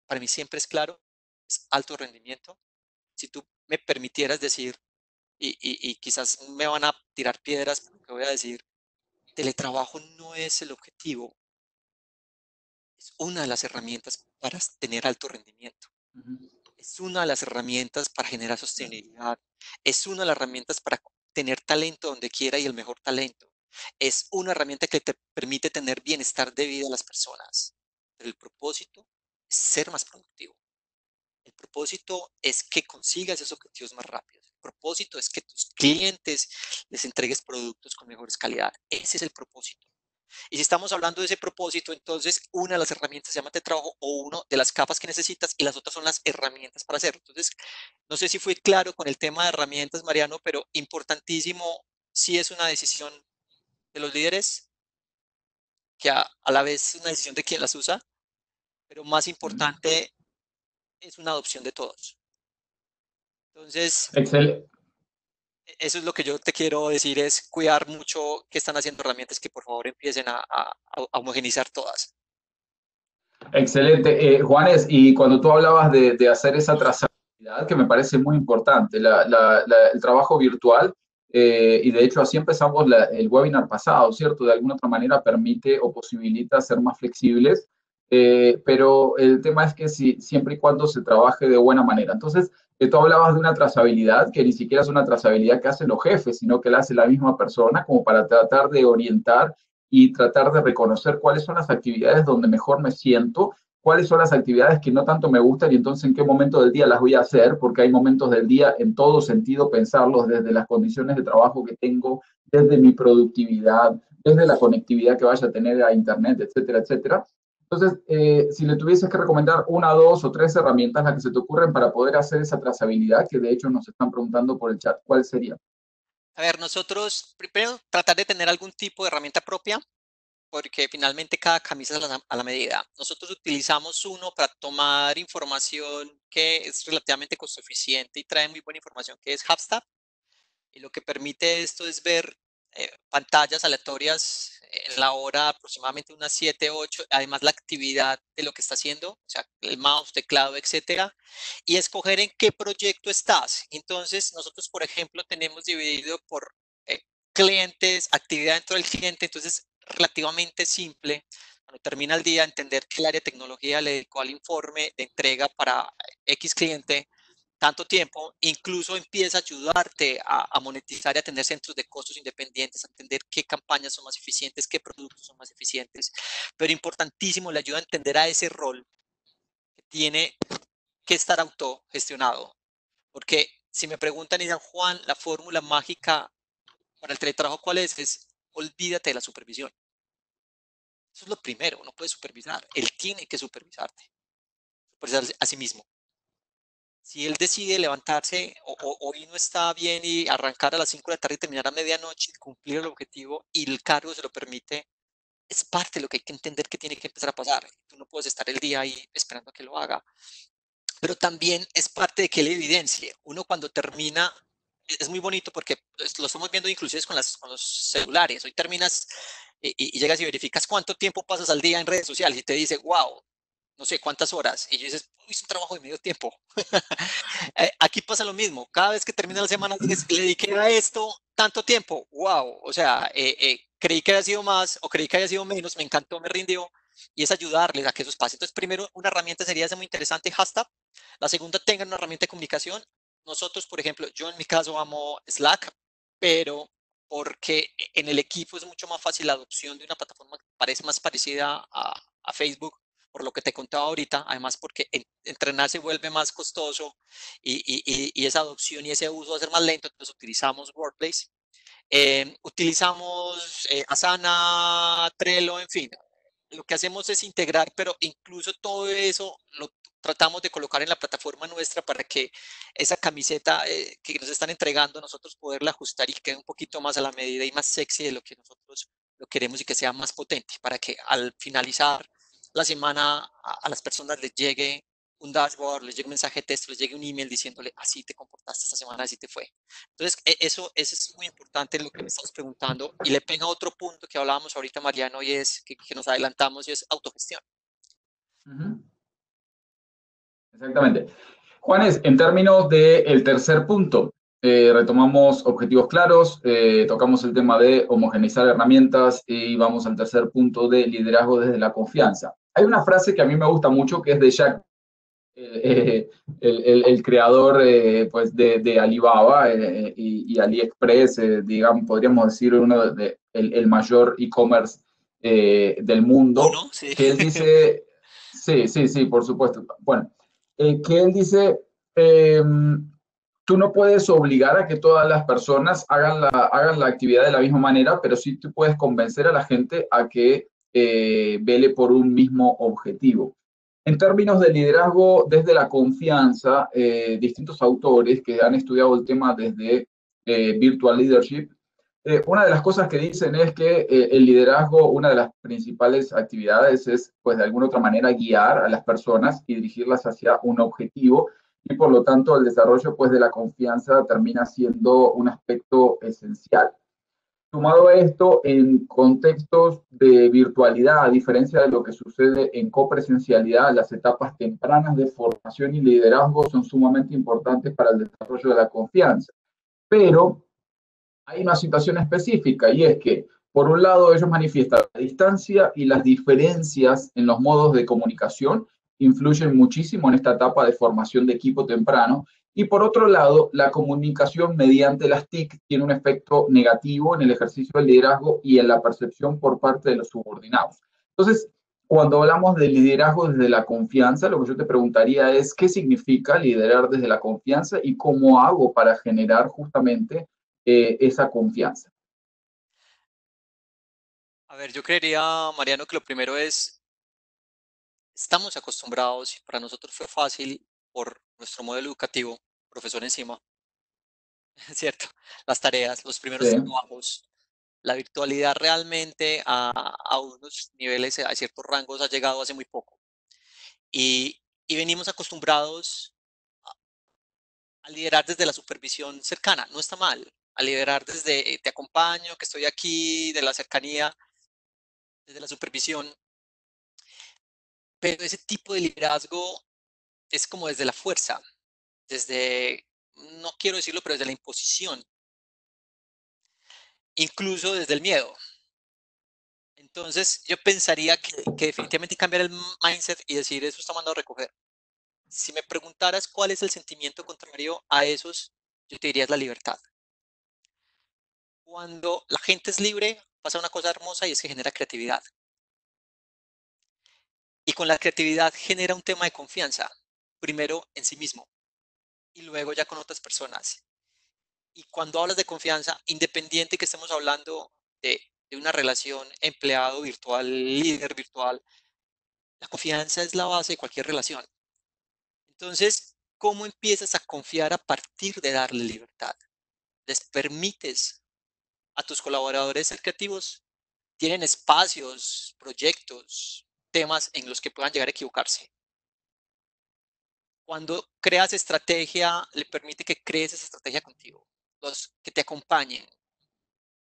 para mí siempre es claro, es alto rendimiento. Si tú me permitieras decir, y quizás me van a tirar piedras por lo que voy a decir, teletrabajo no es el objetivo, es una de las herramientas para tener alto rendimiento. Es una de las herramientas para generar sostenibilidad. Es una de las herramientas para tener talento donde quiera y el mejor talento. Es una herramienta que te permite tener bienestar de vida a las personas. Pero el propósito es ser más productivo. El propósito es que consigas esos objetivos más rápidos. El propósito es que tus clientes les entregues productos con mejores calidad. Ese es el propósito. Y si estamos hablando de ese propósito, entonces una de las herramientas se llama trabajo o una de las capas que necesitas y las otras son las herramientas para hacerlo. Entonces, no sé si fui claro con el tema de herramientas, Mariano, pero importantísimo, sí es una decisión de los líderes, que a la vez es una decisión de quien las usa, pero más importante es una adopción de todos. Entonces, Excel- eso es lo que yo te quiero decir, es cuidar mucho que están haciendo herramientas que por favor empiecen a homogenizar todas. Excelente. Juanes, y cuando tú hablabas de hacer esa trazabilidad, que me parece muy importante, el trabajo virtual, y de hecho así empezamos el webinar pasado, ¿cierto? De alguna otra manera permite o posibilita ser más flexibles, pero el tema es que siempre y cuando se trabaje de buena manera. Entonces, tú hablabas de una trazabilidad que ni siquiera es una trazabilidad que hacen los jefes, sino que la hace la misma persona como para tratar de orientar y tratar de reconocer cuáles son las actividades donde mejor me siento, cuáles son las actividades que no tanto me gustan y entonces en qué momento del día las voy a hacer, porque hay momentos del día en todo sentido pensarlos desde las condiciones de trabajo que tengo, desde mi productividad, desde la conectividad que vaya a tener a Internet, etcétera, etcétera. Entonces, si le tuvieses que recomendar una, dos o tres herramientas las que se te ocurren para poder hacer esa trazabilidad, que de hecho nos están preguntando por el chat, ¿cuál sería? A ver, nosotros primero tratar de tener algún tipo de herramienta propia, porque finalmente cada camisa es a la medida. Nosotros utilizamos uno para tomar información que es relativamente costo eficiente y trae muy buena información, que es Hubstat. Y lo que permite esto es ver pantallas aleatorias en la hora aproximadamente unas 7, 8, además la actividad de lo que está haciendo, o sea, el mouse, teclado, etcétera, y escoger en qué proyecto estás. Entonces, nosotros, por ejemplo, tenemos dividido por eh, clientes, actividad dentro del cliente, entonces relativamente simple. Cuando termina el día, entender que el área de tecnología le dedicó al informe de entrega para X cliente tanto tiempo, incluso empieza a ayudarte a monetizar y a tener centros de costos independientes, a entender qué campañas son más eficientes, qué productos son más eficientes, pero importantísimo, le ayuda a entender a ese rol que tiene que estar autogestionado, porque si me preguntan, y Juan, la fórmula mágica para el teletrabajo, ¿cuál es? Es olvídate de la supervisión. Eso es lo primero, no puede supervisar, él tiene que supervisarse a sí mismo. Si él decide levantarse o hoy no está bien y arrancar a las 5 de la tarde y terminar a medianoche, cumplir el objetivo y el cargo se lo permite, es parte de lo que hay que entender que tiene que empezar a pasar. Tú no puedes estar el día ahí esperando a que lo haga, pero también es parte de que él evidencie. Uno cuando termina, es muy bonito porque lo estamos viendo inclusive con los celulares. Hoy terminas y llegas y verificas cuánto tiempo pasas al día en redes sociales y te dice, wow, no sé cuántas horas. Y yo dices, uy, es un trabajo de medio tiempo. Aquí pasa lo mismo. Cada vez que termina la semana, dices, le dediqué a esto tanto tiempo. Wow. O sea, creí que había sido más o creí que había sido menos. Me encantó, me rindió. Y es ayudarles a que eso pase. Entonces, primero, una herramienta sería esa muy interesante, hashtag. La segunda, tengan una herramienta de comunicación. Nosotros, por ejemplo, yo en mi caso amo Slack, pero porque en el equipo es mucho más fácil la adopción de una plataforma que parece más parecida a Facebook, por lo que te contaba ahorita, además porque entrenar se vuelve más costoso y esa adopción y ese uso va a ser más lento, entonces utilizamos Workplace, utilizamos Asana, Trello, en fin. Lo que hacemos es integrar, pero incluso todo eso lo tratamos de colocar en la plataforma nuestra para que esa camiseta que nos están entregando nosotros poderla ajustar y que quede un poquito más a la medida y más sexy de lo que nosotros lo queremos y que sea más potente para que al finalizar la semana a las personas les llegue un dashboard, les llegue un mensaje de texto, les llegue un email diciéndole, así te comportaste esta semana, así te fue. Entonces, eso es muy importante lo que me estás preguntando y le pega otro punto que hablábamos ahorita, Mariano, y es que nos adelantamos y es autogestión. Exactamente. Juanes, en términos del tercer punto, retomamos objetivos claros, tocamos el tema de homogeneizar herramientas y vamos al tercer punto de liderazgo desde la confianza. Hay una frase que a mí me gusta mucho que es de Jack, el creador pues de Alibaba y AliExpress, digamos, podríamos decir el mayor e-commerce del mundo, Uno, sí. que él dice, sí, sí, sí, por supuesto. Bueno, que él dice, eh, tú no puedes obligar a que todas las personas hagan la actividad de la misma manera, pero sí tú puedes convencer a la gente a que vele por un mismo objetivo. En términos de liderazgo desde la confianza, distintos autores que han estudiado el tema desde Virtual Leadership, una de las cosas que dicen es que el liderazgo, una de las principales actividades es, pues, de alguna otra manera guiar a las personas y dirigirlas hacia un objetivo y por lo tanto el desarrollo, pues, de la confianza termina siendo un aspecto esencial. Sumado a esto, en contextos de virtualidad, a diferencia de lo que sucede en copresencialidad, las etapas tempranas de formación y liderazgo son sumamente importantes para el desarrollo de la confianza. Pero hay una situación específica y es que, por un lado, ellos manifiestan la distancia y las diferencias en los modos de comunicación influyen muchísimo en esta etapa de formación de equipo temprano. Y por otro lado, la comunicación mediante las TIC tiene un efecto negativo en el ejercicio del liderazgo y en la percepción por parte de los subordinados. Entonces, cuando hablamos de liderazgo desde la confianza, lo que yo te preguntaría es qué significa liderar desde la confianza y cómo hago para generar justamente esa confianza. A ver, yo creería, Mariano, que lo primero es, estamos acostumbrados y para nosotros fue fácil por nuestro modelo educativo, profesor encima, ¿cierto? Las tareas, los Sí, primeros trabajos, la virtualidad realmente a unos niveles, a ciertos rangos ha llegado hace muy poco. Y venimos acostumbrados a liderar desde la supervisión cercana, no está mal, a liderar desde te acompaño, que estoy aquí, de la cercanía, desde la supervisión, pero ese tipo de liderazgo es como desde la fuerza, desde, no quiero decirlo, pero desde la imposición, incluso desde el miedo. Entonces, yo pensaría que definitivamente cambiar el mindset y decir eso está mandado a recoger. Si me preguntaras cuál es el sentimiento contrario a esos, yo te diría es la libertad. Cuando la gente es libre, pasa una cosa hermosa y es que genera creatividad. Y con la creatividad genera un tema de confianza, primero en sí mismo y luego ya con otras personas. Y cuando hablas de confianza, independiente que estemos hablando de una relación empleado virtual, líder virtual, la confianza es la base de cualquier relación. Entonces, ¿cómo empiezas a confiar a partir de darle libertad? Les permites a tus colaboradores ser creativos, tienen espacios, proyectos, temas en los que puedan llegar a equivocarse. Cuando creas estrategia, le permite que crees esa estrategia contigo, los que te acompañen,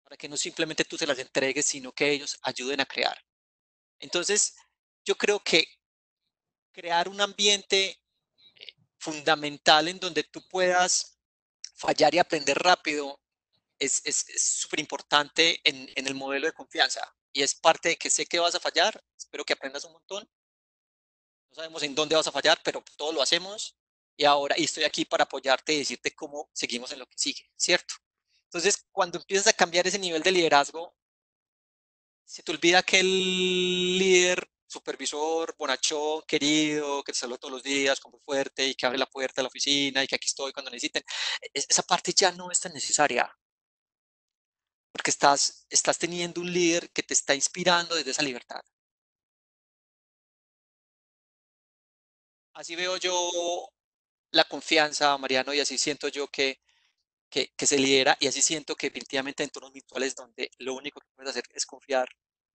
para que no simplemente tú se las entregues, sino que ellos ayuden a crear. Entonces, yo creo que crear un ambiente fundamental en donde tú puedas fallar y aprender rápido es súper importante en el modelo de confianza. Y es parte de que sé que vas a fallar, espero que aprendas un montón. No sabemos en dónde vas a fallar, pero todo lo hacemos. Y estoy aquí para apoyarte y decirte cómo seguimos en lo que sigue, ¿cierto? Entonces, cuando empiezas a cambiar ese nivel de liderazgo, se te olvida que el líder, supervisor, bonachón, querido, que te saluda todos los días, como fuerte y que abre la puerta de la oficina y que aquí estoy cuando necesiten. Esa parte ya no es tan necesaria porque estás teniendo un líder que te está inspirando desde esa libertad. Así veo yo la confianza, Mariano, y así siento yo que se lidera y así siento que definitivamente en entornos virtuales donde lo único que puedes hacer es confiar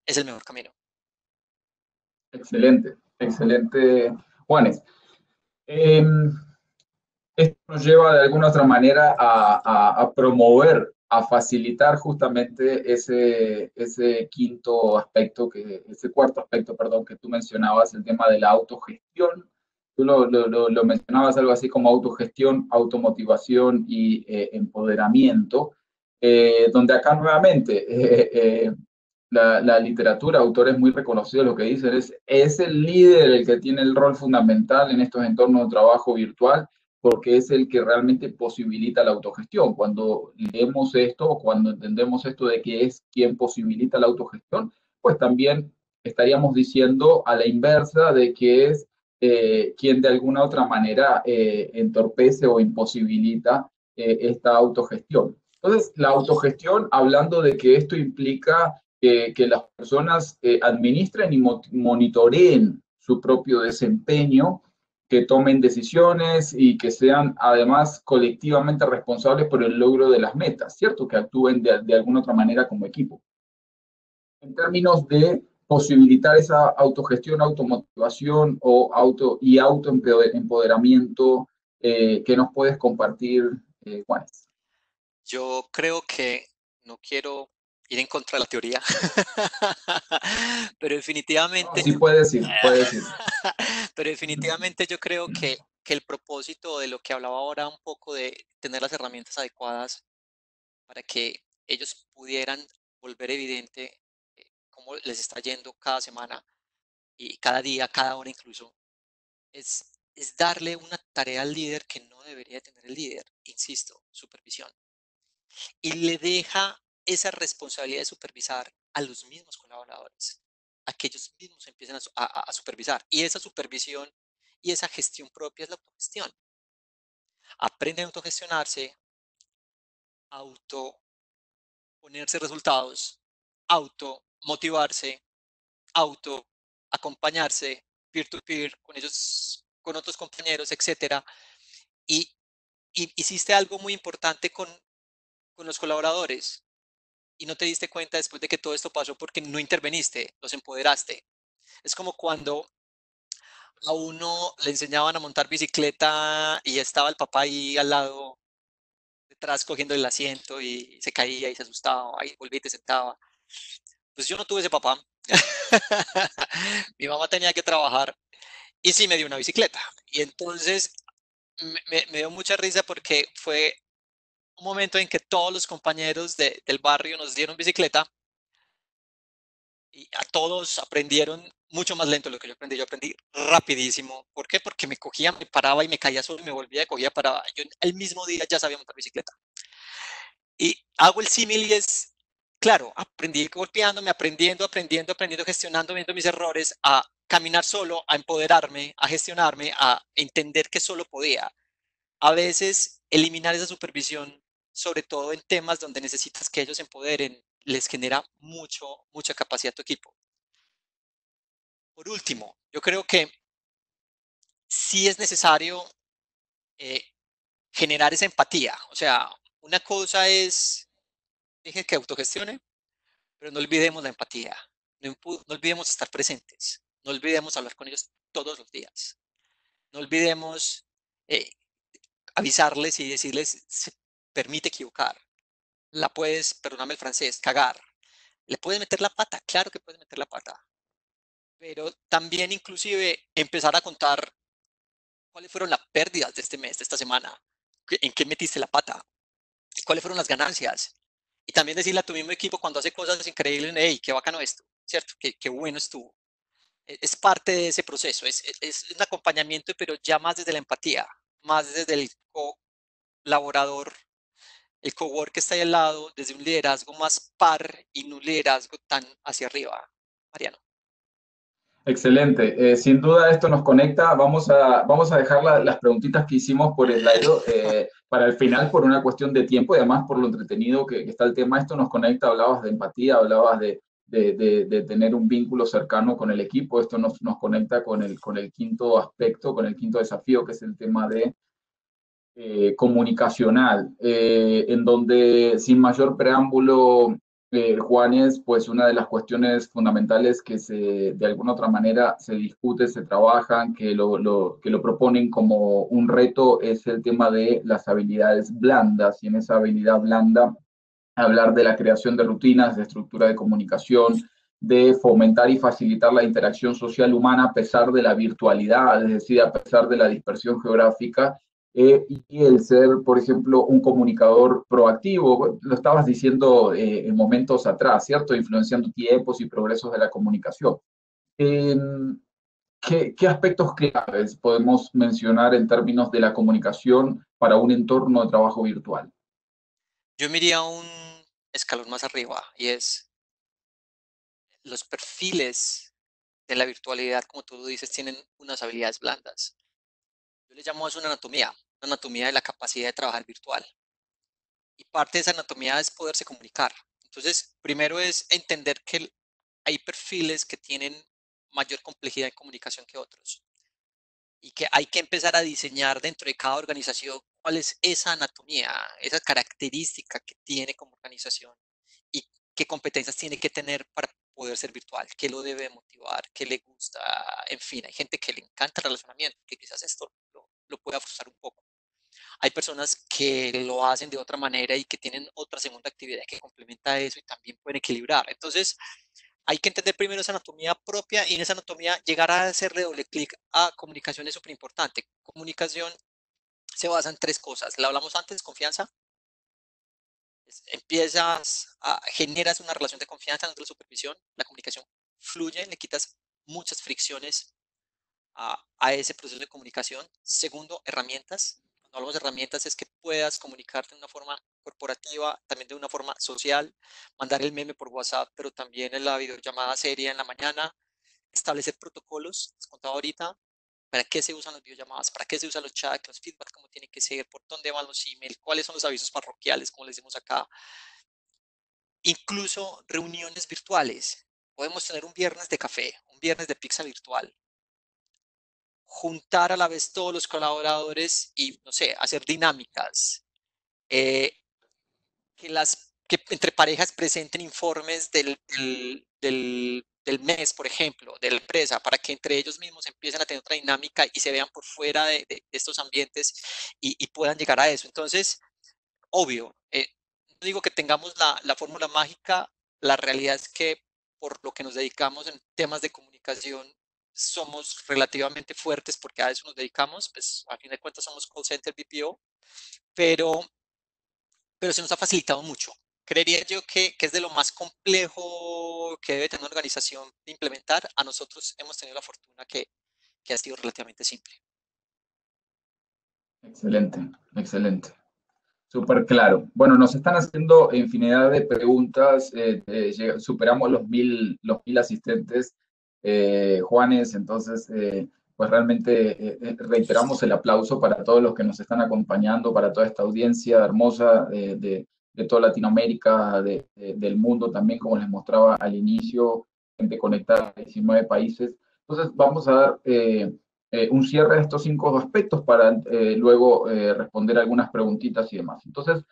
es el mejor camino. excelente, excelente, Juanes. Esto nos lleva de alguna otra manera a promover, a facilitar justamente ese quinto aspecto, ese cuarto aspecto, perdón, que tú mencionabas, el tema de la autogestión. Tú lo mencionabas algo así como autogestión, automotivación y empoderamiento, donde acá nuevamente la literatura, autores muy reconocidos lo que dicen es el líder el que tiene el rol fundamental en estos entornos de trabajo virtual porque es el que realmente posibilita la autogestión. Cuando leemos esto o cuando entendemos esto de que es quien posibilita la autogestión, pues también estaríamos diciendo a la inversa de que es quien de alguna otra manera entorpece o imposibilita esta autogestión. Entonces, la autogestión, hablando de que esto implica que las personas administren y monitoreen su propio desempeño, que tomen decisiones y que sean además colectivamente responsables por el logro de las metas, ¿cierto? Que actúen de alguna otra manera como equipo. En términos de posibilitar esa autogestión, automotivación o autoempoderamiento que nos puedes compartir, Juanes. Yo creo que no quiero ir en contra de la teoría, pero No, definitivamente, sí puedes ir, puedes ir. pero definitivamente yo creo que el propósito de lo que hablaba ahora un poco de tener las herramientas adecuadas para que ellos pudieran volver evidente cómo les está yendo cada semana y cada día, cada hora incluso, es darle una tarea al líder que no debería tener el líder, insisto, supervisión. Y le deja esa responsabilidad de supervisar a los mismos colaboradores, a que ellos mismos empiecen a supervisar. Y esa supervisión y esa gestión propia es la autogestión. Aprenden a autogestionarse, auto ponerse resultados, auto motivarse, auto acompañarse, peer to peer, con ellos, con otros compañeros, etcétera. Y, y hiciste algo muy importante con los colaboradores y no te diste cuenta después de que todo esto pasó porque no interveniste, los empoderaste. Es como cuando a uno le enseñaban a montar bicicleta y estaba el papá ahí al lado, detrás cogiendo el asiento y se caía y se asustaba, ahí volvía y te sentaba. Pues yo no tuve ese papá. Mi mamá tenía que trabajar y sí me dio una bicicleta. Y entonces me dio mucha risa porque fue un momento en que todos los compañeros del barrio nos dieron bicicleta y a todos aprendieron mucho más lento de lo que yo aprendí. Yo aprendí rapidísimo. ¿Por qué? Porque me cogía, me paraba y me caía solo y me volvía, cogía, paraba. Yo el mismo día ya sabía montar bicicleta. Y hago el símil y es, claro, aprendí golpeándome, aprendiendo, gestionando, viendo mis errores, a caminar solo, a empoderarme, a gestionarme, a entender que solo podía. A veces eliminar esa supervisión, sobre todo en temas donde necesitas que ellos se empoderen, les genera mucha capacidad a tu equipo. Por último, yo creo que sí es necesario eh, generar esa empatía. O sea, una cosa es, dije que autogestione, pero no olvidemos la empatía. No olvidemos estar presentes. No olvidemos hablar con ellos todos los días. No olvidemos eh, avisarles y decirles, se permite equivocar. La puedes, perdóname el francés, cagar. ¿Le puedes meter la pata? Claro que puedes meter la pata. Pero también inclusive empezar a contar cuáles fueron las pérdidas de este mes, de esta semana. ¿En qué metiste la pata? ¿Cuáles fueron las ganancias? Y también decirle a tu mismo equipo cuando hace cosas increíbles, hey, qué bacano esto, ¿cierto? Qué bueno estuvo. Es parte de ese proceso, es un acompañamiento, pero ya más desde la empatía, más desde el colaborador, el cowork que está ahí al lado, desde un liderazgo más par y no un liderazgo tan hacia arriba. Mariano. Excelente. Sin duda esto nos conecta. Vamos a dejar las preguntitas que hicimos por Slido para el final por una cuestión de tiempo y además por lo entretenido que está el tema. Esto nos conecta. Hablabas de empatía, hablabas de tener un vínculo cercano con el equipo. Esto nos conecta con el quinto aspecto, con el quinto desafío, que es el tema de comunicacional, en donde sin mayor preámbulo Juanes, pues una de las cuestiones fundamentales que de alguna otra manera se discute, se trabajan, que lo proponen como un reto es el tema de las habilidades blandas, y en esa habilidad blanda hablar de la creación de rutinas, de estructura de comunicación, de fomentar y facilitar la interacción social humana a pesar de la virtualidad, es decir, a pesar de la dispersión geográfica, y el ser, por ejemplo, un comunicador proactivo. Lo estabas diciendo en momentos atrás, ¿cierto? Influenciando tiempos y progresos de la comunicación. Eh, ¿Qué aspectos claves podemos mencionar en términos de la comunicación para un entorno de trabajo virtual? Yo me iría un escalón más arriba y es los perfiles de la virtualidad, como tú lo dices, tienen unas habilidades blandas. Yo le llamo a eso una anatomía de la capacidad de trabajar virtual. Y parte de esa anatomía es poderse comunicar. Entonces, primero es entender que hay perfiles que tienen mayor complejidad en comunicación que otros y que hay que empezar a diseñar dentro de cada organización cuál es esa anatomía, esa característica que tiene como organización y qué competencias tiene que tener para poder ser virtual, qué lo debe motivar, qué le gusta, en fin, hay gente que le encanta el relacionamiento, que quizás esto lo pueda frustrar un poco. Hay personas que lo hacen de otra manera y que tienen otra segunda actividad que complementa eso y también pueden equilibrar. Entonces, hay que entender primero esa anatomía propia y en esa anatomía llegar a hacerle doble clic a comunicación es súper importante. Comunicación se basa en tres cosas. La hablamos antes, confianza. Generas una relación de confianza, no de supervisión. La comunicación fluye, le quitas muchas fricciones a ese proceso de comunicación. Segundo, herramientas. Cuando hablamos de herramientas es que puedas comunicarte de una forma corporativa, también de una forma social, mandar el meme por WhatsApp, pero también en la videollamada seria en la mañana, establecer protocolos, les contaba ahorita, para qué se usan las videollamadas, para qué se usan los chats, los feedbacks, cómo tienen que ser, por dónde van los emails, cuáles son los avisos parroquiales, como les decimos acá, incluso reuniones virtuales. Podemos tener un viernes de café, un viernes de pizza virtual, juntar a la vez todos los colaboradores y, no sé, hacer dinámicas, eh, que entre parejas presenten informes del mes, por ejemplo, de la empresa, para que entre ellos mismos empiecen a tener otra dinámica y se vean por fuera de estos ambientes y puedan llegar a eso. Entonces, obvio, no digo que tengamos la fórmula mágica, la realidad es que por lo que nos dedicamos en temas de comunicación somos relativamente fuertes porque a eso nos dedicamos, pues a fin de cuentas somos call center BPO, pero, pero se nos ha facilitado mucho. Creería yo que es de lo más complejo que debe tener una organización de implementar. A nosotros hemos tenido la fortuna que ha sido relativamente simple. Excelente, excelente. Súper claro. Bueno, nos están haciendo infinidad de preguntas. Superamos los 1000 asistentes, Juanes. Entonces, pues realmente reiteramos el aplauso para todos los que nos están acompañando, para toda esta audiencia hermosa de toda Latinoamérica, del mundo también, como les mostraba al inicio, gente conectada a 19 países. Entonces, vamos a dar un cierre de estos 5 aspectos para luego responder algunas preguntitas y demás. Entonces,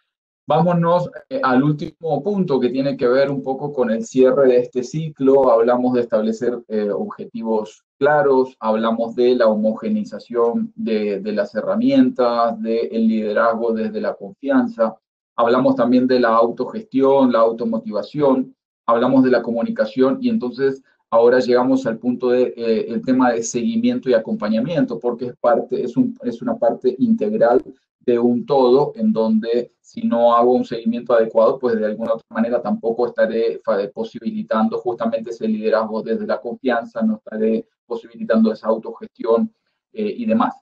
vámonos al último punto que tiene que ver un poco con el cierre de este ciclo. Hablamos de establecer objetivos claros, hablamos de la homogeneización de las herramientas, del liderazgo desde la confianza, hablamos también de la autogestión, la automotivación, hablamos de la comunicación y entonces ahora llegamos al punto de el tema de seguimiento y acompañamiento, porque es una parte integral de un todo en donde si no hago un seguimiento adecuado, pues de alguna otra manera tampoco estaré posibilitando justamente ese liderazgo desde la confianza, no estaré posibilitando esa autogestión y demás.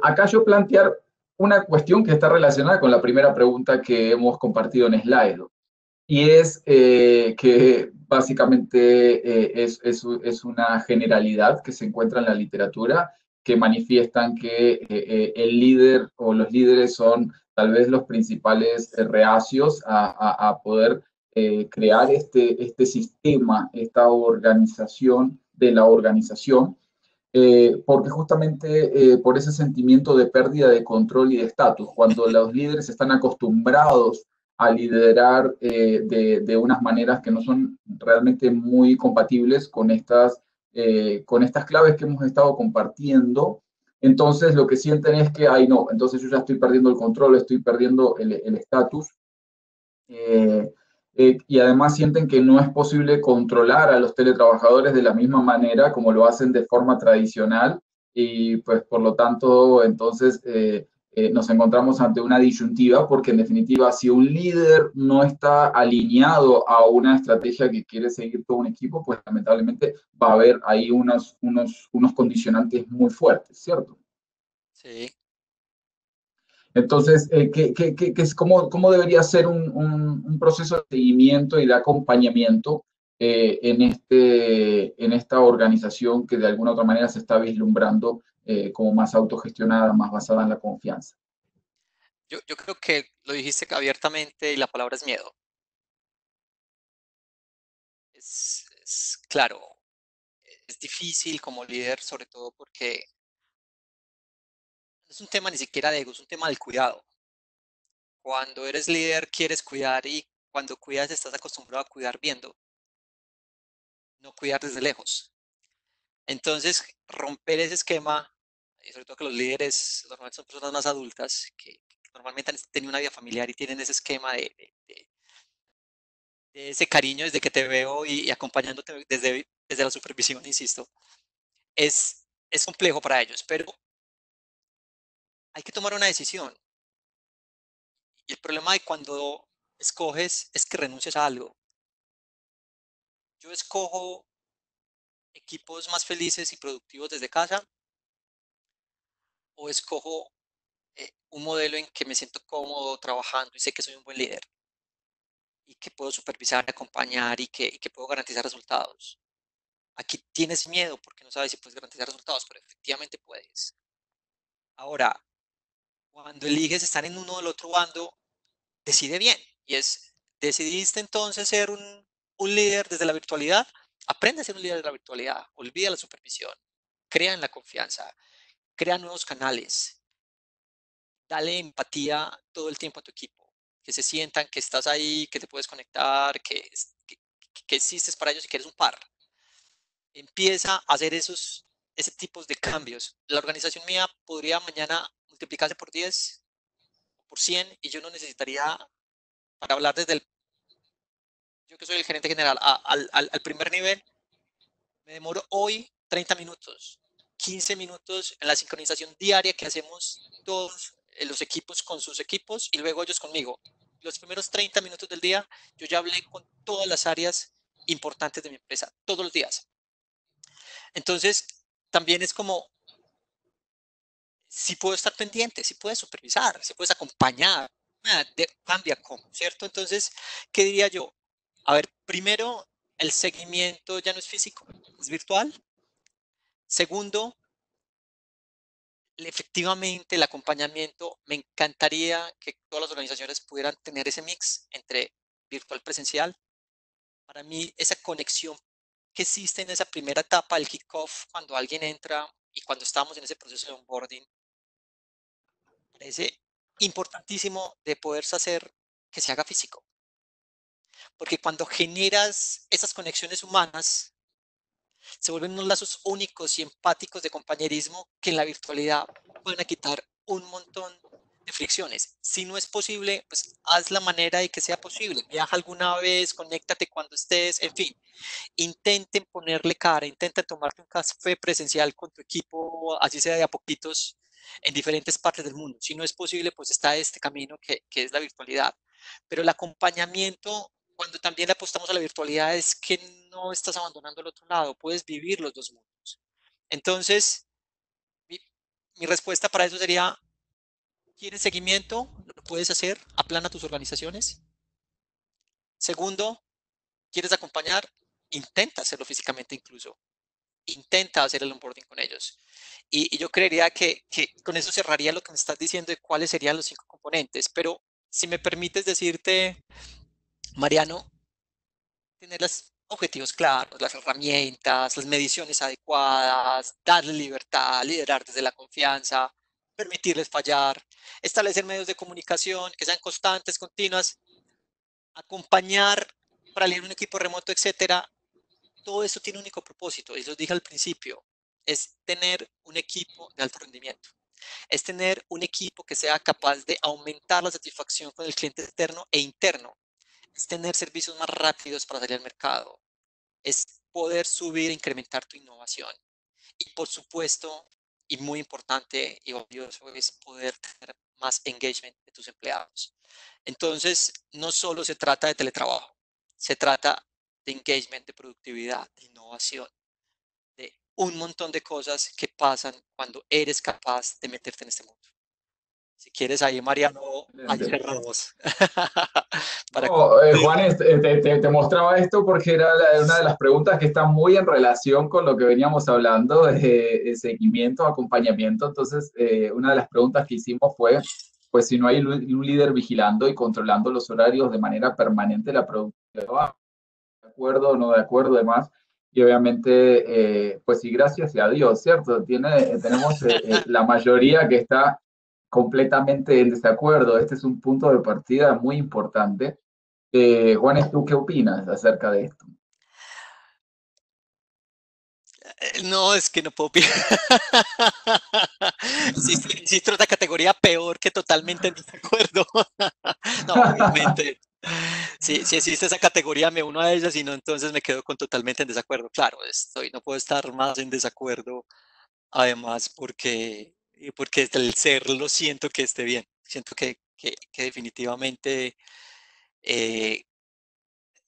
Acá yo plantear una cuestión que está relacionada con la primera pregunta que hemos compartido en Slido, y es que básicamente es una generalidad que se encuentra en la literatura que manifiestan que el líder o los líderes son tal vez los principales reacios a poder crear este sistema, esta organización de la organización, porque justamente por ese sentimiento de pérdida de control y de estatus, cuando los líderes están acostumbrados a liderar de unas maneras que no son realmente muy compatibles con estas claves que hemos estado compartiendo. Entonces lo que sienten es que, ay no, entonces yo ya estoy perdiendo el control, estoy perdiendo el estatus. Y además sienten que no es posible controlar a los teletrabajadores de la misma manera como lo hacen de forma tradicional y pues por lo tanto entonces nos encontramos ante una disyuntiva porque en definitiva si un líder no está alineado a una estrategia que quiere seguir todo un equipo, pues lamentablemente va a haber ahí unos condicionantes muy fuertes, ¿cierto? Sí. Entonces, ¿cómo debería ser un proceso de seguimiento y de acompañamiento en esta organización que de alguna otra manera se está vislumbrando como más autogestionada, más basada en la confianza? Yo creo que lo dijiste abiertamente y la palabra es miedo. Es claro, es difícil como líder, sobre todo porque no es un tema ni siquiera de ego, es un tema del cuidado. Cuando eres líder quieres cuidar y cuando cuidas estás acostumbrado a cuidar viendo, no cuidar desde lejos. Entonces, romper ese esquema, y sobre todo que los líderes normalmente son personas más adultas que normalmente han tenido una vida familiar y tienen ese esquema de ese cariño desde que te veo y acompañándote desde la supervisión, insisto, es complejo para ellos, pero hay que tomar una decisión. Y el problema de cuando escoges es que renuncias a algo. Yo escojo equipos más felices y productivos desde casa o escojo un modelo en que me siento cómodo trabajando y sé que soy un buen líder y que puedo supervisar, acompañar y que puedo garantizar resultados. Aquí tienes miedo porque no sabes si puedes garantizar resultados, pero efectivamente puedes. Ahora, cuando eliges estar en uno o el otro bando, decide bien. Y es, decidiste entonces ser un líder desde la virtualidad, aprende a ser un líder de la virtualidad, olvida la supervisión, crea en la confianza, crea nuevos canales, dale empatía todo el tiempo a tu equipo, que se sientan que estás ahí, que te puedes conectar, que existes para ellos y que eres un par. Empieza a hacer ese tipos de cambios. La organización mía podría mañana multiplicarse por 10 o por 100 y yo no necesitaría, para hablar desde yo que soy el gerente general, al primer nivel, me demoro hoy 30 minutos, 15 minutos en la sincronización diaria que hacemos todos los equipos con sus equipos y luego ellos conmigo. Los primeros 30 minutos del día yo ya hablé con todas las áreas importantes de mi empresa, todos los días. Entonces, también es como, si puedo estar pendiente, si puedes supervisar, si puedes acompañar, cambia cómo, ¿cierto? Entonces, ¿qué diría yo? A ver, primero, el seguimiento ya no es físico, es virtual. Segundo, efectivamente el acompañamiento, me encantaría que todas las organizaciones pudieran tener ese mix entre virtual presencial. Para mí, esa conexión que existe en esa primera etapa del kickoff, cuando alguien entra y cuando estamos en ese proceso de onboarding, parece importantísimo de poderse hacer que se haga físico. Porque cuando generas esas conexiones humanas, se vuelven unos lazos únicos y empáticos de compañerismo que en la virtualidad pueden quitar un montón de fricciones. Si no es posible, pues haz la manera de que sea posible. Viaja alguna vez, conéctate cuando estés, en fin, intenten ponerle cara, intenten tomarte un café presencial con tu equipo, así sea de a poquitos, en diferentes partes del mundo. Si no es posible, pues está este camino que es la virtualidad. Pero el acompañamiento, cuando también le apostamos a la virtualidad, es que no estás abandonando el otro lado, puedes vivir los dos mundos. Entonces, mi, mi respuesta para eso sería, ¿quieres seguimiento? Lo puedes hacer, aplana tus organizaciones. Segundo, ¿quieres acompañar? Intenta hacerlo físicamente incluso. Intenta hacer el onboarding con ellos. Y yo creería que con eso cerraría lo que me estás diciendo de cuáles serían los 5 componentes. Pero si me permites decirte, Mariano, tener los objetivos claros, las herramientas, las mediciones adecuadas, darle libertad, liderar desde la confianza, permitirles fallar, establecer medios de comunicación que sean constantes, continuas. acompañar para leer un equipo remoto, etcétera, todo eso tiene un único propósito, y lo dije al principio, es tener un equipo de alto rendimiento, es tener un equipo que sea capaz de aumentar la satisfacción con el cliente externo e interno, es tener servicios más rápidos para salir al mercado, es poder subir e incrementar tu innovación. Y por supuesto, y muy importante y valioso, es poder tener más engagement de tus empleados. Entonces, no solo se trata de teletrabajo, se trata de engagement, de productividad, de innovación, de un montón de cosas que pasan cuando eres capaz de meterte en este mundo. Si quieres ahí, Mariano, ahí Excelente. cerramos. Para No, concluir. Juanes, te mostraba esto porque era una de las preguntas que está muy en relación con lo que veníamos hablando de seguimiento, acompañamiento. Entonces, una de las preguntas que hicimos fue, pues si no hay un líder vigilando y controlando los horarios de manera permanente, la productividad, de acuerdo o no de acuerdo, demás. Y obviamente, pues sí, gracias y a Dios, ¿cierto? Tenemos la mayoría que está completamente en desacuerdo. Este es un punto de partida muy importante. Juanes, ¿tú qué opinas acerca de esto? No, es que no puedo opinar. Existe otra categoría peor que totalmente en desacuerdo. No, obviamente. Si existe esa categoría, me uno a ella, si no, entonces me quedo con totalmente en desacuerdo. Claro, no puedo estar más en desacuerdo, además, porque desde el ser lo siento que esté bien. Siento que definitivamente eh,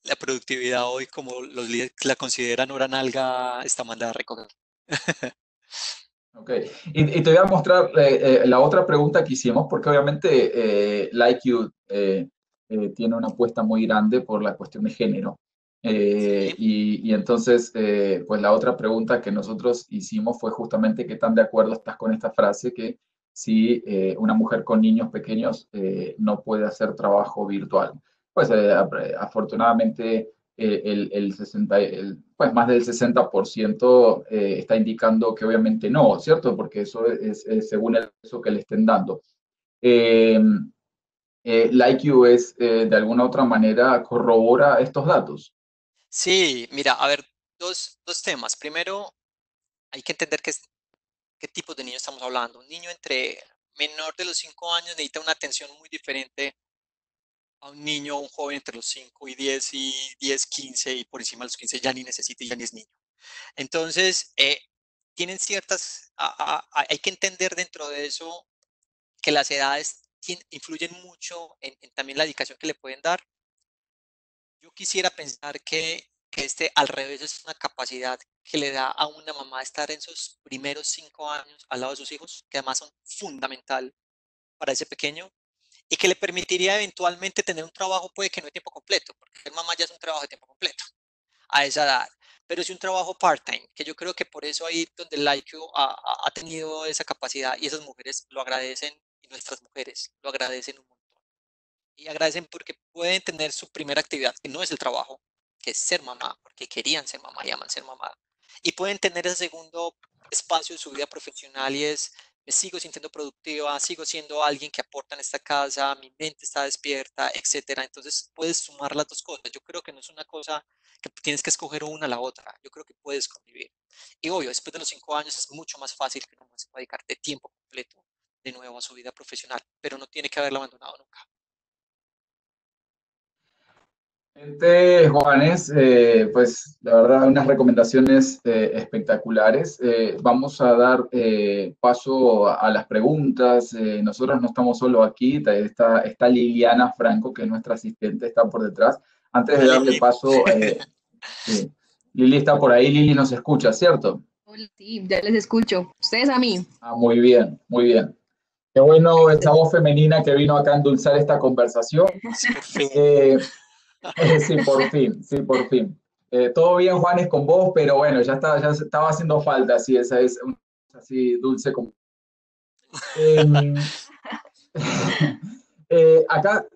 la productividad hoy, como los líderes la consideran hora nalga, está mandada a recoger. Ok, y te voy a mostrar la otra pregunta que hicimos, porque obviamente LikeU tiene una apuesta muy grande por la cuestión de género. Sí. Y entonces, pues la otra pregunta que nosotros hicimos fue justamente qué tan de acuerdo estás con esta frase que si una mujer con niños pequeños no puede hacer trabajo virtual. Pues afortunadamente el 60, pues más del 60% está indicando que obviamente no, ¿cierto? Porque eso es según el peso que le estén dando. Eh, la IQ es, de alguna otra manera, corrobora estos datos. Sí, mira, a ver, dos temas. Primero, hay que entender qué tipo de niño estamos hablando. Un niño entre menor de los 5 años necesita una atención muy diferente a un niño o un joven entre los 5 y 10, 15 y por encima de los 15 ya ni necesita y ya ni es niño. Entonces, tienen ciertas, hay que entender dentro de eso que las edades influyen mucho en también la dedicación que le pueden dar. Yo quisiera pensar que este al revés es una capacidad que le da a una mamá estar en sus primeros 5 años al lado de sus hijos, que además son fundamental para ese pequeño, y que le permitiría eventualmente tener un trabajo, puede que no de tiempo completo, porque ser mamá ya es un trabajo de tiempo completo a esa edad, pero es un trabajo part-time, que yo creo que por eso ahí donde el IQ ha tenido esa capacidad y esas mujeres lo agradecen y nuestras mujeres lo agradecen un montón y agradecen porque pueden tener su primera actividad, que no es el trabajo, que es ser mamá, porque querían ser mamá y aman ser mamá. Y pueden tener ese segundo espacio en su vida profesional y es, me sigo sintiendo productiva, sigo siendo alguien que aporta en esta casa, mi mente está despierta, etcétera. Entonces puedes sumar las dos cosas. Yo creo que no es una cosa que tienes que escoger una a la otra. Yo creo que puedes convivir. Y obvio, después de los 5 años es mucho más fácil que uno se pueda dedicar de tiempo completo de nuevo a su vida profesional, pero no tiene que haberla abandonado nunca. Juanes, pues la verdad, unas recomendaciones espectaculares. Vamos a dar paso a las preguntas. Nosotros no estamos solo aquí, está Liliana Franco, que es nuestra asistente, está por detrás. Antes de Hola darle Lili. paso, sí, Lili está por ahí, Lili nos escucha, ¿cierto? Hola, sí, ya les escucho. Ustedes a mí. Ah, muy bien, muy bien. Qué bueno esa Excelente. voz femenina que vino acá a endulzar esta conversación. Sí, por fin. Eh, sí, por fin, sí, por fin. Todo bien, Juanes, con vos, pero bueno, ya estaba haciendo falta, sí, esa es así dulce como. Eh, acá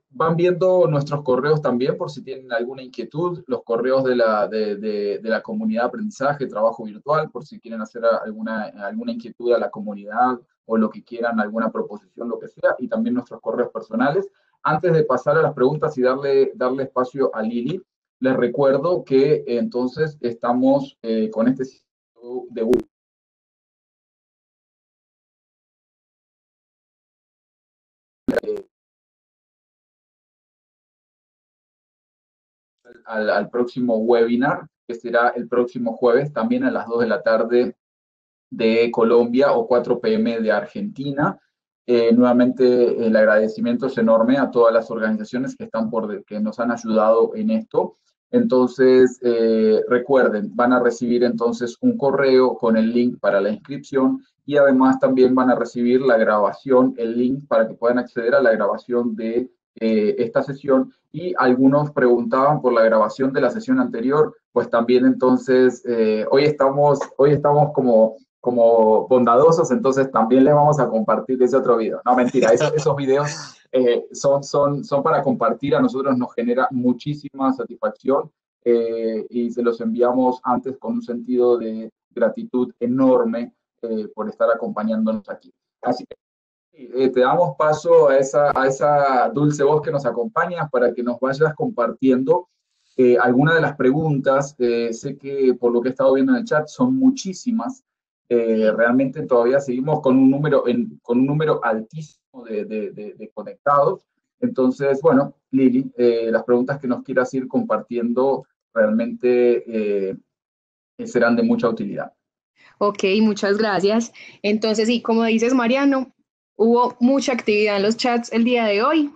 van viendo nuestros correos también por si tienen alguna inquietud, los correos de la comunidad de aprendizaje, trabajo virtual, por si quieren hacer alguna inquietud a la comunidad o lo que quieran, alguna proposición, lo que sea, y también nuestros correos personales. Antes de pasar a las preguntas y darle espacio a Lili, les recuerdo que entonces estamos con este sitio de al próximo webinar, que será el próximo jueves, también a las 2 de la tarde de Colombia o 4 p.m. de Argentina. Nuevamente, el agradecimiento es enorme a todas las organizaciones que nos han ayudado en esto. Entonces, recuerden, van a recibir entonces un correo con el link para la inscripción y además también van a recibir la grabación, el link para que puedan acceder a la grabación de esta sesión. Y algunos preguntaban por la grabación de la sesión anterior, pues también entonces hoy estamos como bondadosos, entonces también les vamos a compartir ese otro video. No, mentira, esos videos son para compartir, a nosotros nos genera muchísima satisfacción y se los enviamos antes con un sentido de gratitud enorme por estar acompañándonos aquí. Así que te damos paso a esa dulce voz que nos acompaña para que nos vayas compartiendo algunas de las preguntas. Sé que por lo que he estado viendo en el chat son muchísimas. Realmente todavía seguimos con un número altísimo de conectados. Entonces, bueno, Lili, las preguntas que nos quieras ir compartiendo realmente serán de mucha utilidad. Ok, muchas gracias. Entonces, sí, como dices, Mariano, hubo mucha actividad en los chats el día de hoy,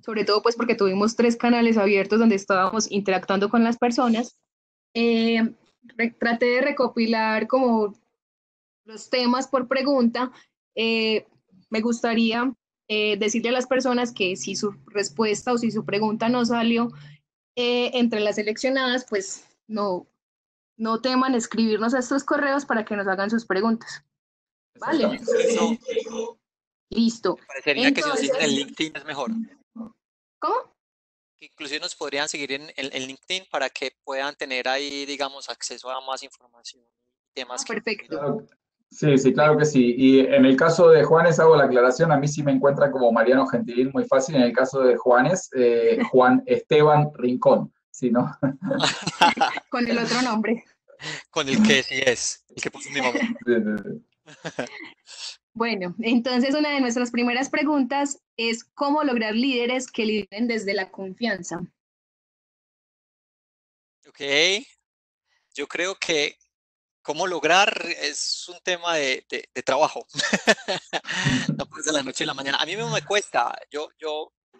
sobre todo pues porque tuvimos 3 canales abiertos donde estábamos interactuando con las personas. Traté de recopilar como los temas por pregunta. Me gustaría decirle a las personas que si su respuesta o si su pregunta no salió entre las seleccionadas, pues no teman escribirnos a estos correos para que nos hagan sus preguntas. Vale. Listo. Me parecería que si nos siguen en LinkedIn es mejor. ¿Cómo? Que inclusive nos podrían seguir en LinkedIn para que puedan tener ahí, digamos, acceso a más información y temas que... Perfecto. Sí, claro que sí. Y en el caso de Juanes, hago la aclaración, a mí sí me encuentran como Mariano Gentilín muy fácil. En el caso de Juanes, Juan Esteban Rincón, ¿sí, no? Con el otro nombre. Con el que sí es, el que puso mi mamá. Bueno, entonces una de nuestras primeras preguntas es ¿cómo lograr líderes que lideren desde la confianza? Ok, yo creo que cómo lograr es un tema de trabajo. No puede ser de la noche a la mañana. A mí mismo me cuesta. Yo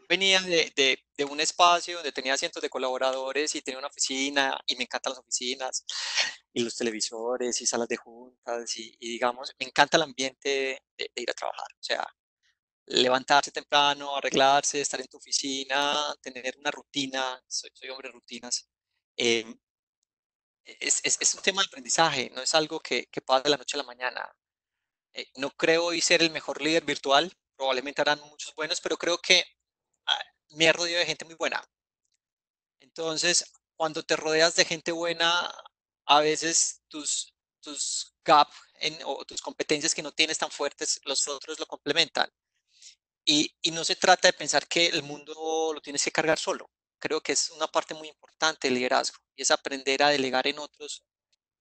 venía de un espacio donde tenía cientos de colaboradores y tenía una oficina y me encantan las oficinas y los televisores y salas de juntas y digamos, me encanta el ambiente de ir a trabajar. O sea, levantarse temprano, arreglarse, estar en tu oficina, tener una rutina. Soy hombre de rutinas. Em, es un tema de aprendizaje, no es algo que pasa de la noche a la mañana. No creo hoy ser el mejor líder virtual, probablemente harán muchos buenos, pero creo que ah, me he rodeado de gente muy buena. Entonces, cuando te rodeas de gente buena, a veces tus gap o tus competencias que no tienes tan fuertes, los otros lo complementan. Y no se trata de pensar que el mundo lo tienes que cargar solo. Creo que es una parte muy importante del liderazgo y es aprender a delegar en otros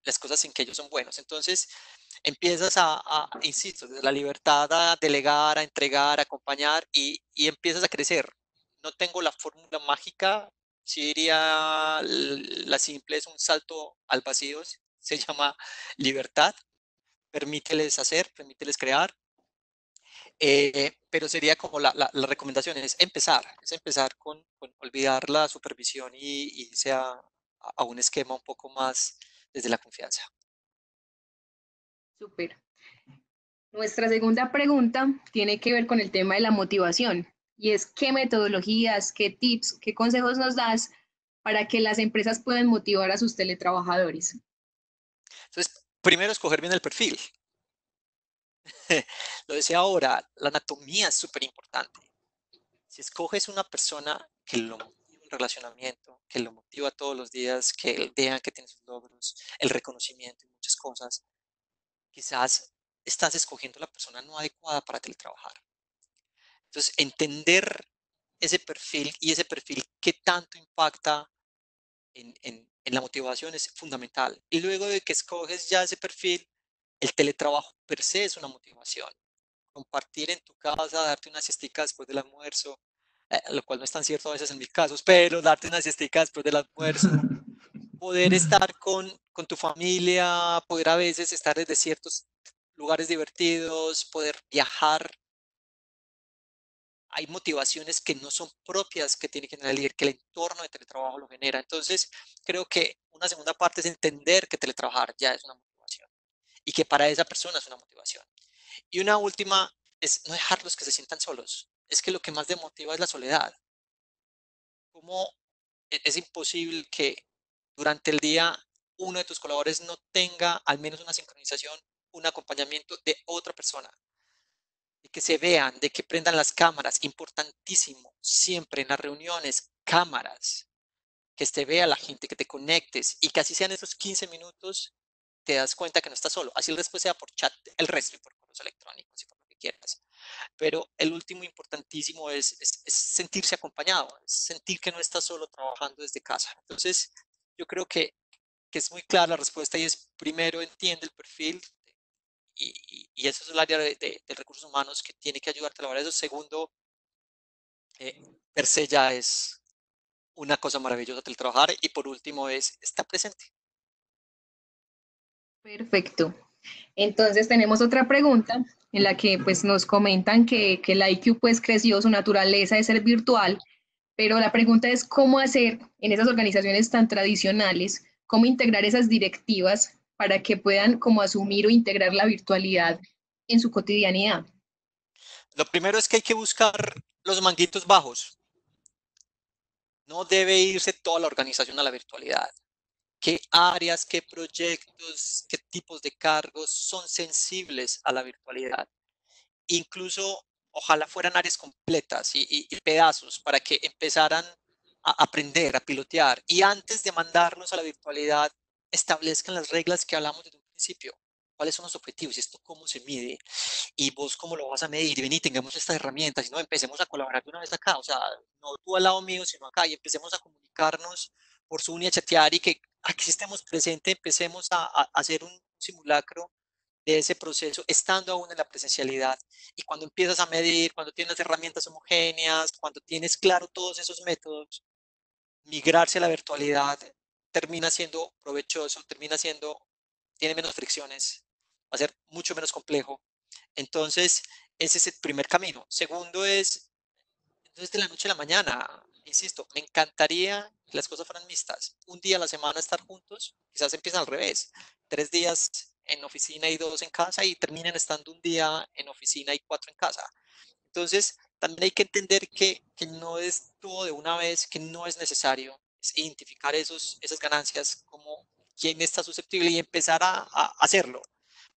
las cosas en que ellos son buenos. Entonces, empiezas insisto, desde la libertad a delegar, a entregar, a acompañar y empiezas a crecer. No tengo la fórmula mágica, sí diría la simple es un salto al vacío, se llama libertad, permíteles hacer, permíteles crear, pero sería como la recomendación es empezar con olvidar la supervisión y irse a un esquema un poco más desde la confianza. Súper. Nuestra segunda pregunta tiene que ver con el tema de la motivación y es qué metodologías, qué tips, qué consejos nos das para que las empresas puedan motivar a sus teletrabajadores. Entonces, primero escoger bien el perfil. Lo decía ahora, la anatomía es súper importante. Si escoges una persona que lo motiva el relacionamiento, que lo motiva todos los días, que vean que tiene sus logros, el reconocimiento y muchas cosas, quizás estás escogiendo la persona no adecuada para teletrabajar. Entonces, entender ese perfil y ese perfil qué tanto impacta en la motivación es fundamental. Y luego de que escoges ya ese perfil, el teletrabajo per se es una motivación. Compartir en tu casa, darte una siestica después del almuerzo, lo cual no es tan cierto a veces en mis casos, pero darte una siestica después del almuerzo, poder estar con tu familia, poder a veces estar desde ciertos lugares divertidos, poder viajar. Hay motivaciones que no son propias que tiene que tener el líder, que el entorno de teletrabajo lo genera. Entonces, creo que una segunda parte es entender que teletrabajar ya es una motivación y que para esa persona es una motivación. Y una última es no dejarlos que se sientan solos. Es que lo que más demotiva es la soledad. ¿Cómo es imposible que durante el día uno de tus colaboradores no tenga al menos una sincronización, un acompañamiento de otra persona? De que se vean, de que prendan las cámaras, importantísimo, siempre en las reuniones, cámaras, que te vea la gente, que te conectes y que así sean esos 15 minutos, te das cuenta que no estás solo, así después sea por chat, el resto y por correos electrónicos y por lo que quieras. Pero el último importantísimo es sentirse acompañado, es sentir que no estás solo trabajando desde casa. Entonces, yo creo que es muy clara la respuesta y es primero entiende el perfil y eso es el área de recursos humanos que tiene que ayudarte a lograr eso. Segundo, per se ya es una cosa maravillosa del trabajar y por último es estar presente. Perfecto. Entonces tenemos otra pregunta en la que pues nos comentan que el IQ pues creció, su naturaleza de ser virtual, pero la pregunta es cómo hacer en esas organizaciones tan tradicionales, cómo integrar esas directivas para que puedan como asumir o integrar la virtualidad en su cotidianidad. Lo primero es que hay que buscar los manguitos bajos. No debe irse toda la organización a la virtualidad. ¿Qué áreas, qué proyectos, qué tipos de cargos son sensibles a la virtualidad? Incluso, ojalá fueran áreas completas y pedazos para que empezaran a aprender, a pilotear. Y antes de mandarlos a la virtualidad, establezcan las reglas que hablamos desde un principio. ¿Cuáles son los objetivos? ¿Y esto cómo se mide? ¿Y vos cómo lo vas a medir? Y vení, tengamos estas herramientas. Y no, empecemos a colaborar de una vez acá. O sea, no tú al lado mío, sino acá. Y empecemos a comunicarnos por Zoom y a chatear y que aquí estemos presentes, empecemos a hacer un simulacro de ese proceso, estando aún en la presencialidad. Y cuando empiezas a medir, cuando tienes herramientas homogéneas, cuando tienes claro todos esos métodos, migrarse a la virtualidad termina siendo provechoso, tiene menos fricciones, va a ser mucho menos complejo. Entonces, ese es el primer camino. Segundo es, entonces de la noche a la mañana, insisto, me encantaría que las cosas fueran mixtas. Un día a la semana estar juntos, quizás empiezan al revés. 3 días en oficina y 2 en casa y terminan estando un día en oficina y 4 en casa. Entonces, también hay que entender que no es todo de una vez, que no es necesario, es identificar esas ganancias, como quién está susceptible y empezar a hacerlo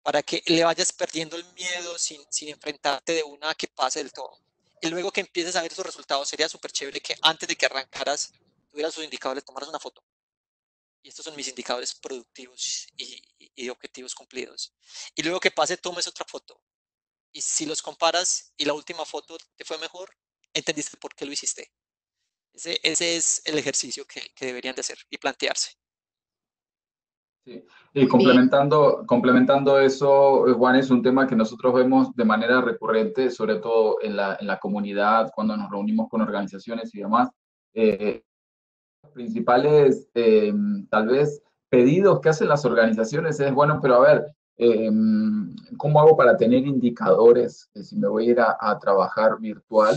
para que le vayas perdiendo el miedo sin enfrentarte de una que pase del todo. Y luego que empieces a ver esos resultados, sería súper chévere que antes de que arrancaras, tuvieras sus indicadores, tomaras una foto. Y estos son mis indicadores productivos y de objetivos cumplidos. Y luego que pase, tomes otra foto. Y si los comparas y la última foto te fue mejor, entendiste por qué lo hiciste. Ese es el ejercicio que deberían de hacer y plantearse. Sí. Y complementando eso, Juan, es un tema que nosotros vemos de manera recurrente, sobre todo en la comunidad, cuando nos reunimos con organizaciones y demás. Los principales, tal vez, pedidos que hacen las organizaciones es, bueno, pero a ver, ¿cómo hago para tener indicadores si me voy a ir a trabajar virtual?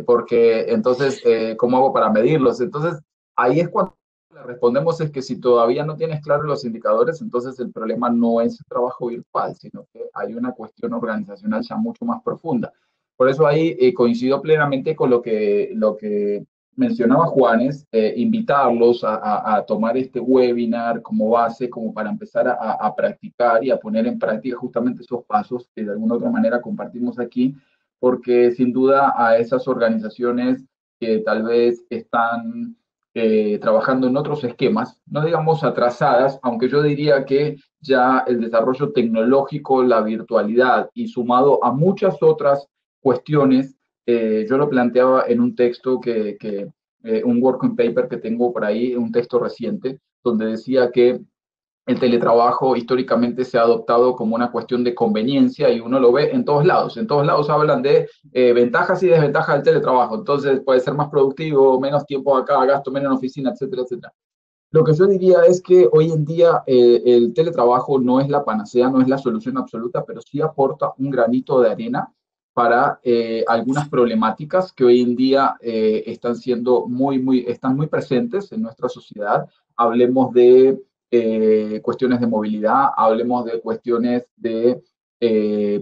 Porque entonces, ¿cómo hago para medirlos? Entonces, ahí es cuando le respondemos es que si todavía no tienes claros los indicadores, entonces el problema no es el trabajo virtual, sino que hay una cuestión organizacional ya mucho más profunda. Por eso ahí coincido plenamente con lo que mencionaba Juanes, invitarlos a tomar este webinar como base, como para empezar a practicar y a poner en práctica justamente esos pasos que de alguna u otra manera compartimos aquí, porque sin duda a esas organizaciones que tal vez están trabajando en otros esquemas, no digamos atrasadas, aunque yo diría que ya el desarrollo tecnológico, la virtualidad y sumado a muchas otras cuestiones yo lo planteaba en un texto un working paper que tengo por ahí, un texto reciente, donde decía que el teletrabajo históricamente se ha adoptado como una cuestión de conveniencia y uno lo ve en todos lados. En todos lados hablan de ventajas y desventajas del teletrabajo. Entonces puede ser más productivo, menos tiempo acá, gasto menos en oficina, etcétera, etcétera. Lo que yo diría es que hoy en día el teletrabajo no es la panacea, no es la solución absoluta, pero sí aporta un granito de arena para algunas problemáticas que hoy en día están muy presentes en nuestra sociedad. Hablemos de cuestiones de movilidad, hablemos de cuestiones de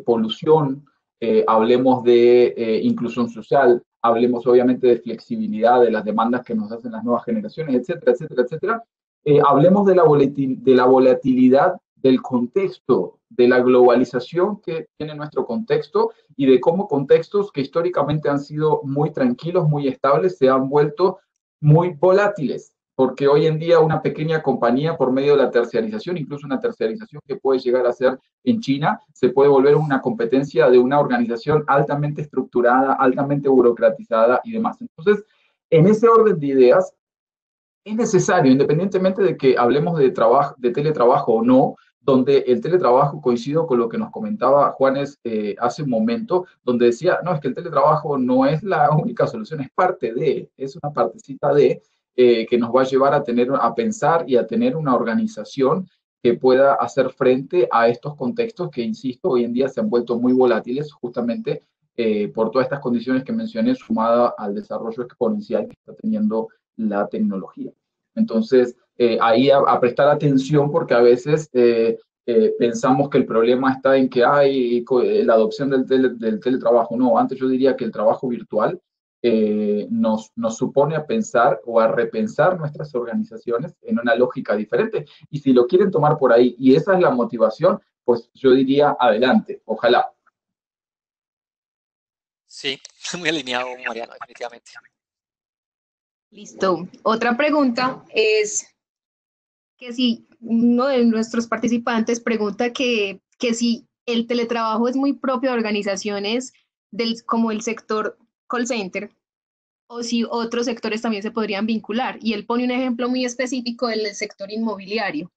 polución, hablemos de inclusión social, hablemos obviamente de flexibilidad, de las demandas que nos hacen las nuevas generaciones, etcétera, etcétera, etcétera. Hablemos de la volatilidad del contexto, de la globalización que tiene nuestro contexto y de cómo contextos que históricamente han sido muy tranquilos, muy estables, se han vuelto muy volátiles, porque hoy en día una pequeña compañía por medio de la terciarización, incluso una terciarización que puede llegar a ser en China, se puede volver una competencia de una organización altamente estructurada, altamente burocratizada y demás. Entonces, en ese orden de ideas, es necesario, independientemente de que hablemos de teletrabajo o no, donde el teletrabajo, coincido con lo que nos comentaba Juanes hace un momento, donde decía, no, es que el teletrabajo no es la única solución, es una partecita que nos va a llevar a pensar y a tener una organización que pueda hacer frente a estos contextos que, insisto, hoy en día se han vuelto muy volátiles justamente por todas estas condiciones que mencioné, sumada al desarrollo exponencial que está teniendo la tecnología. Entonces, ahí a prestar atención porque a veces pensamos que el problema está en que hay la adopción del teletrabajo. No, antes yo diría que el trabajo virtual nos supone a pensar o a repensar nuestras organizaciones en una lógica diferente. Y si lo quieren tomar por ahí y esa es la motivación, pues yo diría adelante, ojalá. Sí, muy alineado, Mariano, definitivamente. Listo. Otra pregunta es que si uno de nuestros participantes pregunta que si el teletrabajo es muy propio de organizaciones como el sector call center o si otros sectores también se podrían vincular. Y él pone un ejemplo muy específico del sector inmobiliario.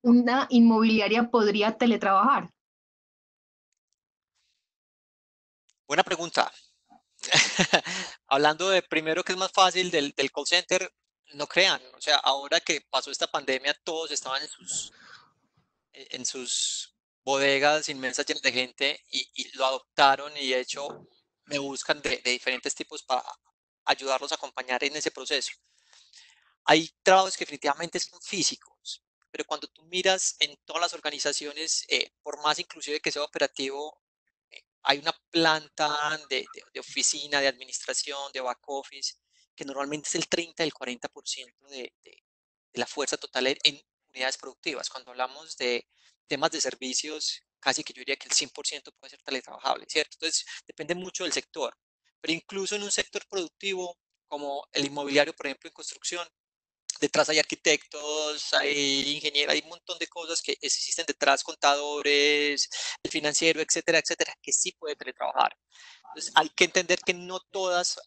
¿Una inmobiliaria podría teletrabajar? Buena pregunta. Hablando de primero que es más fácil del call center, no crean, o sea, ahora que pasó esta pandemia, todos estaban en sus bodegas inmensas llenas de gente y lo adoptaron y de hecho me buscan de diferentes tipos para ayudarlos a acompañar en ese proceso. Hay trabajos que definitivamente son físicos, pero cuando tú miras en todas las organizaciones, por más inclusive que sea operativo, hay una planta de oficina, de administración, de back office, que normalmente es el 30, el 40% de la fuerza total en unidades productivas. Cuando hablamos de temas de servicios, casi que yo diría que el 100% puede ser teletrabajable, ¿cierto? Entonces, depende mucho del sector. Pero incluso en un sector productivo como el inmobiliario, por ejemplo, en construcción, detrás hay arquitectos, hay ingenieros, hay un montón de cosas que existen detrás, contadores, el financiero, etcétera, etcétera, que sí puede teletrabajar. Entonces hay que entender que no todas,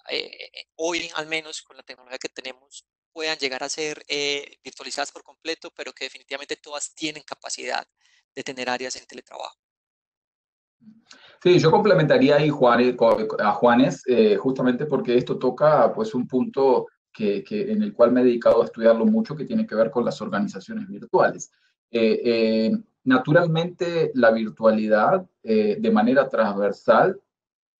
hoy al menos con la tecnología que tenemos, puedan llegar a ser virtualizadas por completo, pero que definitivamente todas tienen capacidad de tener áreas en teletrabajo. Sí, yo complementaría ahí a Juanes, justamente porque esto toca pues un punto en el cual me he dedicado a estudiarlo mucho, que tiene que ver con las organizaciones virtuales. Naturalmente, la virtualidad de manera transversal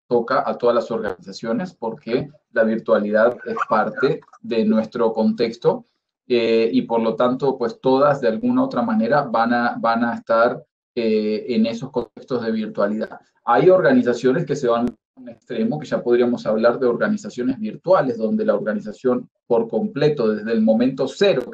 toca a todas las organizaciones porque la virtualidad es parte de nuestro contexto y por lo tanto, pues todas de alguna u otra manera van a estar en esos contextos de virtualidad. Hay organizaciones que se van a un extremo, que ya podríamos hablar de organizaciones virtuales, donde la organización por completo, desde el momento cero,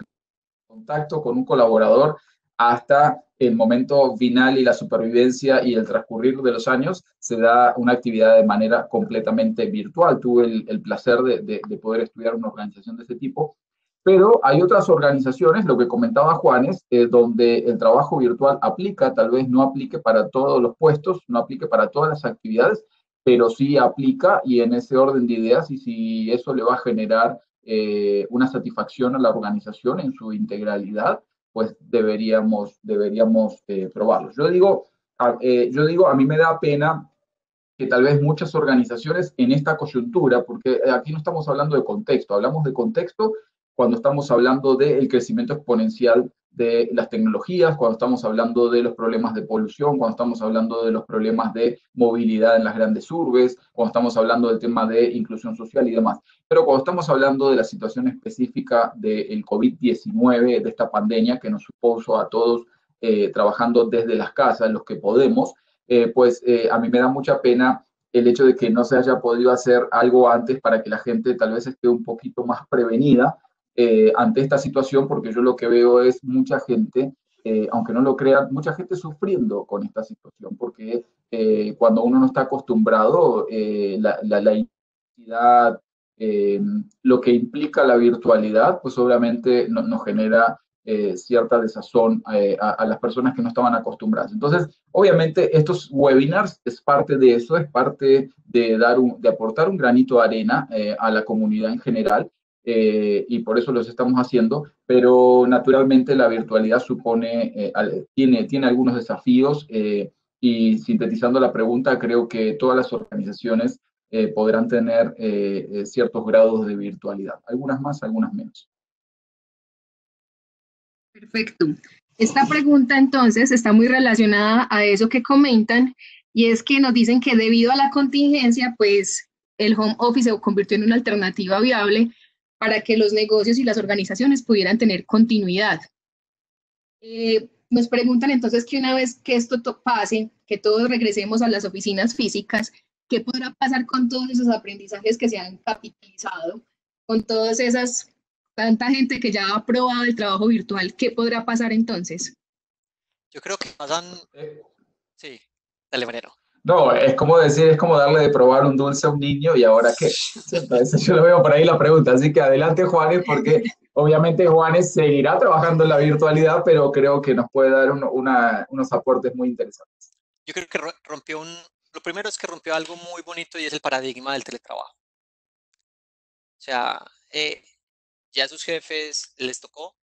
contacto con un colaborador, hasta el momento final y la supervivencia y el transcurrir de los años, se da una actividad de manera completamente virtual. Tuve el placer de poder estudiar una organización de ese tipo, pero hay otras organizaciones, lo que comentaba Juanes, donde el trabajo virtual aplica, tal vez no aplique para todos los puestos, no aplique para todas las actividades, pero sí aplica y en ese orden de ideas, y si eso le va a generar una satisfacción a la organización en su integralidad, pues deberíamos probarlo. Yo digo, a mí me da pena que tal vez muchas organizaciones en esta coyuntura, porque aquí no estamos hablando de contexto, hablamos de contexto cuando estamos hablando del crecimiento exponencial de las tecnologías, cuando estamos hablando de los problemas de polución, cuando estamos hablando de los problemas de movilidad en las grandes urbes, cuando estamos hablando del tema de inclusión social y demás. Pero cuando estamos hablando de la situación específica del COVID-19, de esta pandemia que nos supuso a todos trabajando desde las casas, los que podemos, a mí me da mucha pena el hecho de que no se haya podido hacer algo antes para que la gente tal vez esté un poquito más prevenida ante esta situación, porque yo lo que veo es mucha gente, aunque no lo crean, mucha gente sufriendo con esta situación, porque cuando uno no está acostumbrado, la identidad, lo que implica la virtualidad, pues obviamente nos genera cierta desazón a las personas que no estaban acostumbradas. Entonces, obviamente, estos webinars es parte de eso, es parte de aportar un granito de arena a la comunidad en general, y por eso los estamos haciendo, pero naturalmente la virtualidad tiene algunos desafíos, y sintetizando la pregunta, creo que todas las organizaciones podrán tener ciertos grados de virtualidad, algunas más, algunas menos. Perfecto. Esta pregunta entonces está muy relacionada a eso que comentan, y es que nos dicen que debido a la contingencia, pues el home office se convirtió en una alternativa viable para que los negocios y las organizaciones pudieran tener continuidad. Nos preguntan entonces que una vez que esto pase, que todos regresemos a las oficinas físicas, ¿qué podrá pasar con todos esos aprendizajes que se han capitalizado, con todas esas tanta gente que ya ha probado el trabajo virtual? ¿Qué podrá pasar entonces? Yo creo que pasan... Sí, dale, Mariano. No, es como decir, es como darle de probar un dulce a un niño y ahora qué. Entonces yo lo veo por ahí la pregunta. Así que adelante, Juanes, porque obviamente Juanes seguirá trabajando en la virtualidad, pero creo que nos puede dar unos aportes muy interesantes. Yo creo que lo primero es que rompió algo muy bonito y es el paradigma del teletrabajo. O sea, ya a sus jefes les tocó,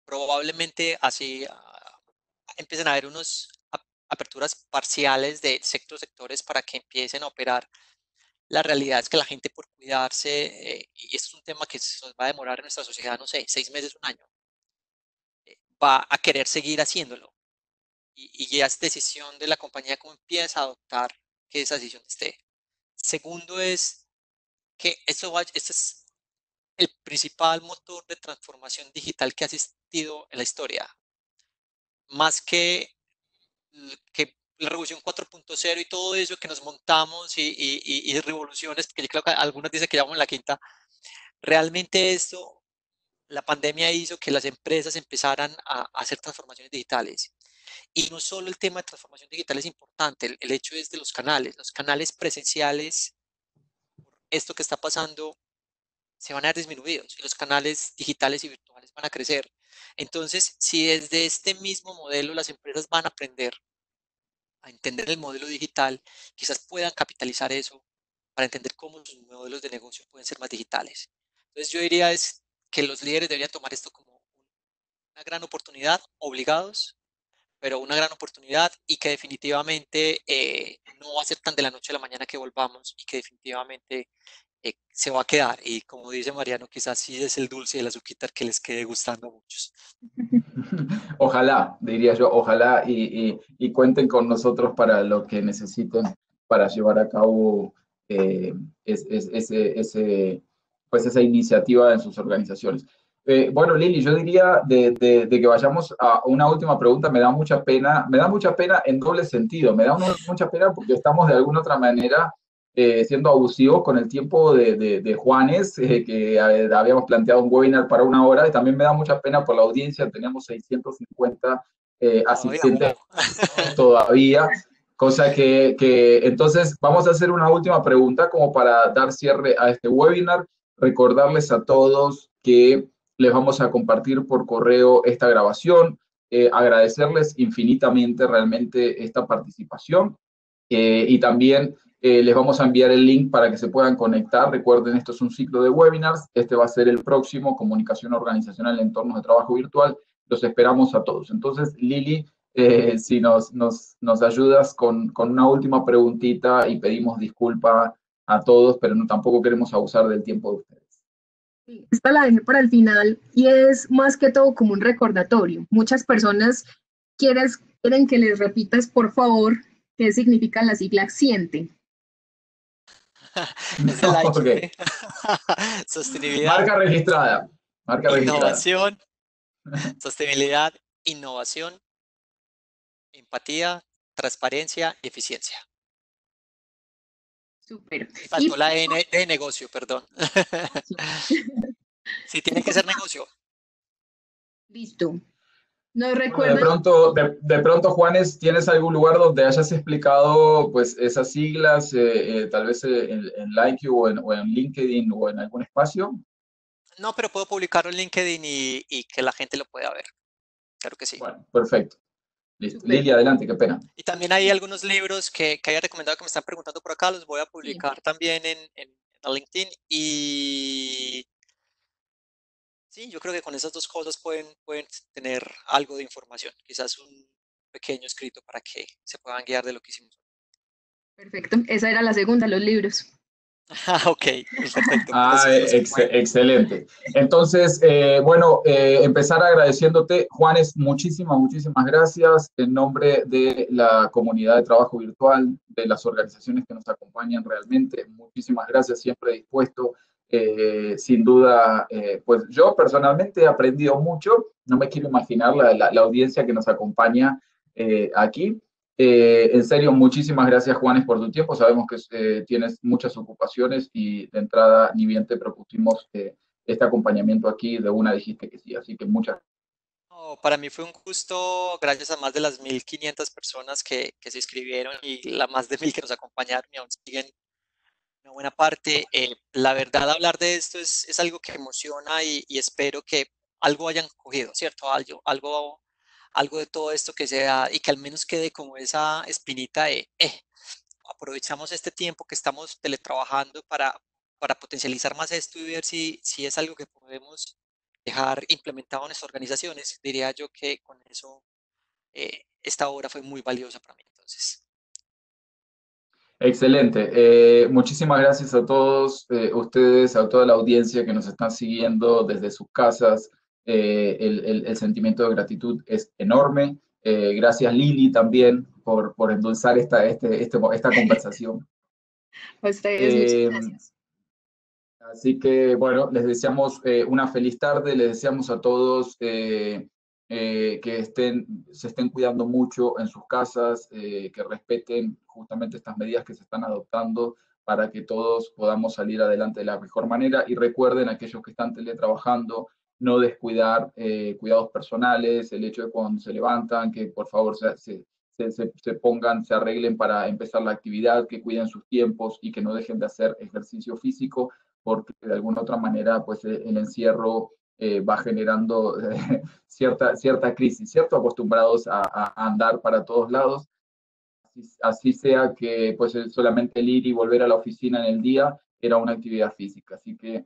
probablemente así empiecen a haber unas aperturas parciales de ciertos sectores para que empiecen a operar. La realidad es que la gente por cuidarse, y esto es un tema que se nos va a demorar en nuestra sociedad, no sé, 6 meses, un año, va a querer seguir haciéndolo. Y ya es decisión de la compañía cómo empieza a adoptar que esa decisión esté. Segundo es que este es el principal motor de transformación digital que ha existido en la historia. Más que la revolución 4.0 y todo eso que nos montamos y revoluciones, porque yo creo que algunos dicen que ya vamos en la quinta, realmente esto, la pandemia hizo que las empresas empezaran a hacer transformaciones digitales. Y no solo el tema de transformación digital es importante, el hecho es de los canales presenciales, esto que está pasando, se van a ver disminuidos y los canales digitales y virtuales van a crecer. Entonces, si desde este mismo modelo las empresas van a aprender a entender el modelo digital, quizás puedan capitalizar eso para entender cómo sus modelos de negocio pueden ser más digitales. Entonces, yo diría es que los líderes deberían tomar esto como una gran oportunidad, obligados, pero una gran oportunidad, y que definitivamente no va a ser tan de la noche a la mañana que volvamos, y que definitivamente se va a quedar. Y como dice Mariano, quizás sí es el dulce y el azuquitar que les quede gustando a muchos. Ojalá, diría yo, ojalá y cuenten con nosotros para lo que necesiten para llevar a cabo esa iniciativa en sus organizaciones. Bueno, Lili, yo diría de que vayamos a una última pregunta. Me da mucha pena en doble sentido. Me da mucha pena porque estamos de alguna otra manera siendo abusivos con el tiempo de Juanes, que habíamos planteado un webinar para 1 hora, y también me da mucha pena por la audiencia. Tenemos 650 asistentes todavía, cosa que entonces vamos a hacer una última pregunta como para dar cierre a este webinar. Recordarles a todos que les vamos a compartir por correo esta grabación, agradecerles infinitamente realmente esta participación. y también les vamos a enviar el link para que se puedan conectar. Recuerden, esto es un ciclo de webinars. Este va a ser el próximo, Comunicación Organizacional en Entornos de Trabajo Virtual. Los esperamos a todos. Entonces, Lili, si nos ayudas con una última preguntita y pedimos disculpa a todos, pero tampoco queremos abusar del tiempo de ustedes. Esta la dejé para el final y es más que todo como un recordatorio. Muchas personas quieren que les repitas, por favor, qué significa la sigla Siente. Es el IQ, Okay. Sostenibilidad. Marca registrada. Marca registrada. Innovación. Sostenibilidad, innovación, empatía, transparencia, eficiencia. Súper. Faltó la N de negocio, perdón. Sí, tiene que ser negocio. Listo. Nos Bueno, recuerdan. de pronto, Juanes, ¿tienes algún lugar donde hayas explicado pues esas siglas, tal vez en LikeU o en LinkedIn o en algún espacio? No, pero puedo publicarlo en LinkedIn y que la gente lo pueda ver. Claro que sí. Bueno, perfecto. Listo. Lili, adelante, qué pena. Y también hay algunos libros que había recomendado que me están preguntando por acá, los voy a publicar también en LinkedIn. Y sí, yo creo que con esas dos cosas pueden tener algo de información, quizás un pequeño escrito para que se puedan guiar de lo que hicimos. Perfecto. Esa era la segunda, los libros. Ok, perfecto. Excelente. Entonces, bueno, empezar agradeciéndote, Juanes, muchísimas gracias en nombre de la comunidad de trabajo virtual, de las organizaciones que nos acompañan realmente. Muchísimas gracias, siempre dispuesto. Sin duda, pues yo personalmente he aprendido mucho. No me quiero imaginar la audiencia que nos acompaña aquí. En serio, muchísimas gracias, Juanes, por tu tiempo. Sabemos que tienes muchas ocupaciones y de entrada ni bien te propusimos este acompañamiento aquí, de una dijiste que sí, así que muchas gracias. No, para mí fue un gusto, gracias a más de las 1.500 personas que se inscribieron y las más de 1.000 que nos acompañaron y aún siguen una buena parte. La verdad, hablar de esto es algo que emociona y espero que algo hayan cogido, ¿cierto? Algo de todo esto que sea y que al menos quede como esa espinita de, aprovechamos este tiempo que estamos teletrabajando para potencializar más esto y ver si es algo que podemos dejar implementado en nuestras organizaciones. Diría yo que con eso esta obra fue muy valiosa para mí. Entonces, Excelente. Muchísimas gracias a todos ustedes, a toda la audiencia que nos están siguiendo desde sus casas. El sentimiento de gratitud es enorme. Gracias, Lili, también por endulzar esta conversación. A ustedes, muchas gracias. Así que, bueno, les deseamos una feliz tarde, les deseamos a todos que se estén cuidando mucho en sus casas, que respeten justamente estas medidas que se están adoptando para que todos podamos salir adelante de la mejor manera. Y recuerden, aquellos que están teletrabajando, no descuidar cuidados personales, el hecho de cuando se levantan, que por favor se arreglen para empezar la actividad, que cuiden sus tiempos y que no dejen de hacer ejercicio físico, porque de alguna otra manera pues el encierro va generando cierta crisis, ¿cierto? Acostumbrados a andar para todos lados. Así sea que pues solamente el ir y volver a la oficina en el día era una actividad física. Así que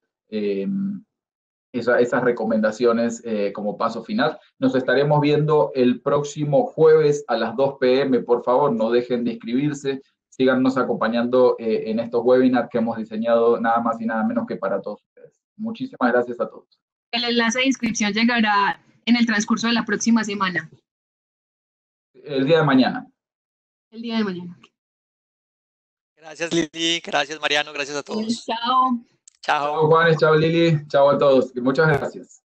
esas recomendaciones como paso final. Nos estaremos viendo el próximo jueves a las 2 p.m. Por favor, no dejen de inscribirse. Síganos acompañando en estos webinars que hemos diseñado nada más y nada menos que para todos ustedes. Muchísimas gracias a todos. El enlace de inscripción llegará en el transcurso de la próxima semana. El día de mañana. El día de mañana. gracias, Lili, gracias, Mariano, gracias a todos. Chao. Chao. Chao, Juanes, chao, Lili, chao a todos. Muchas gracias.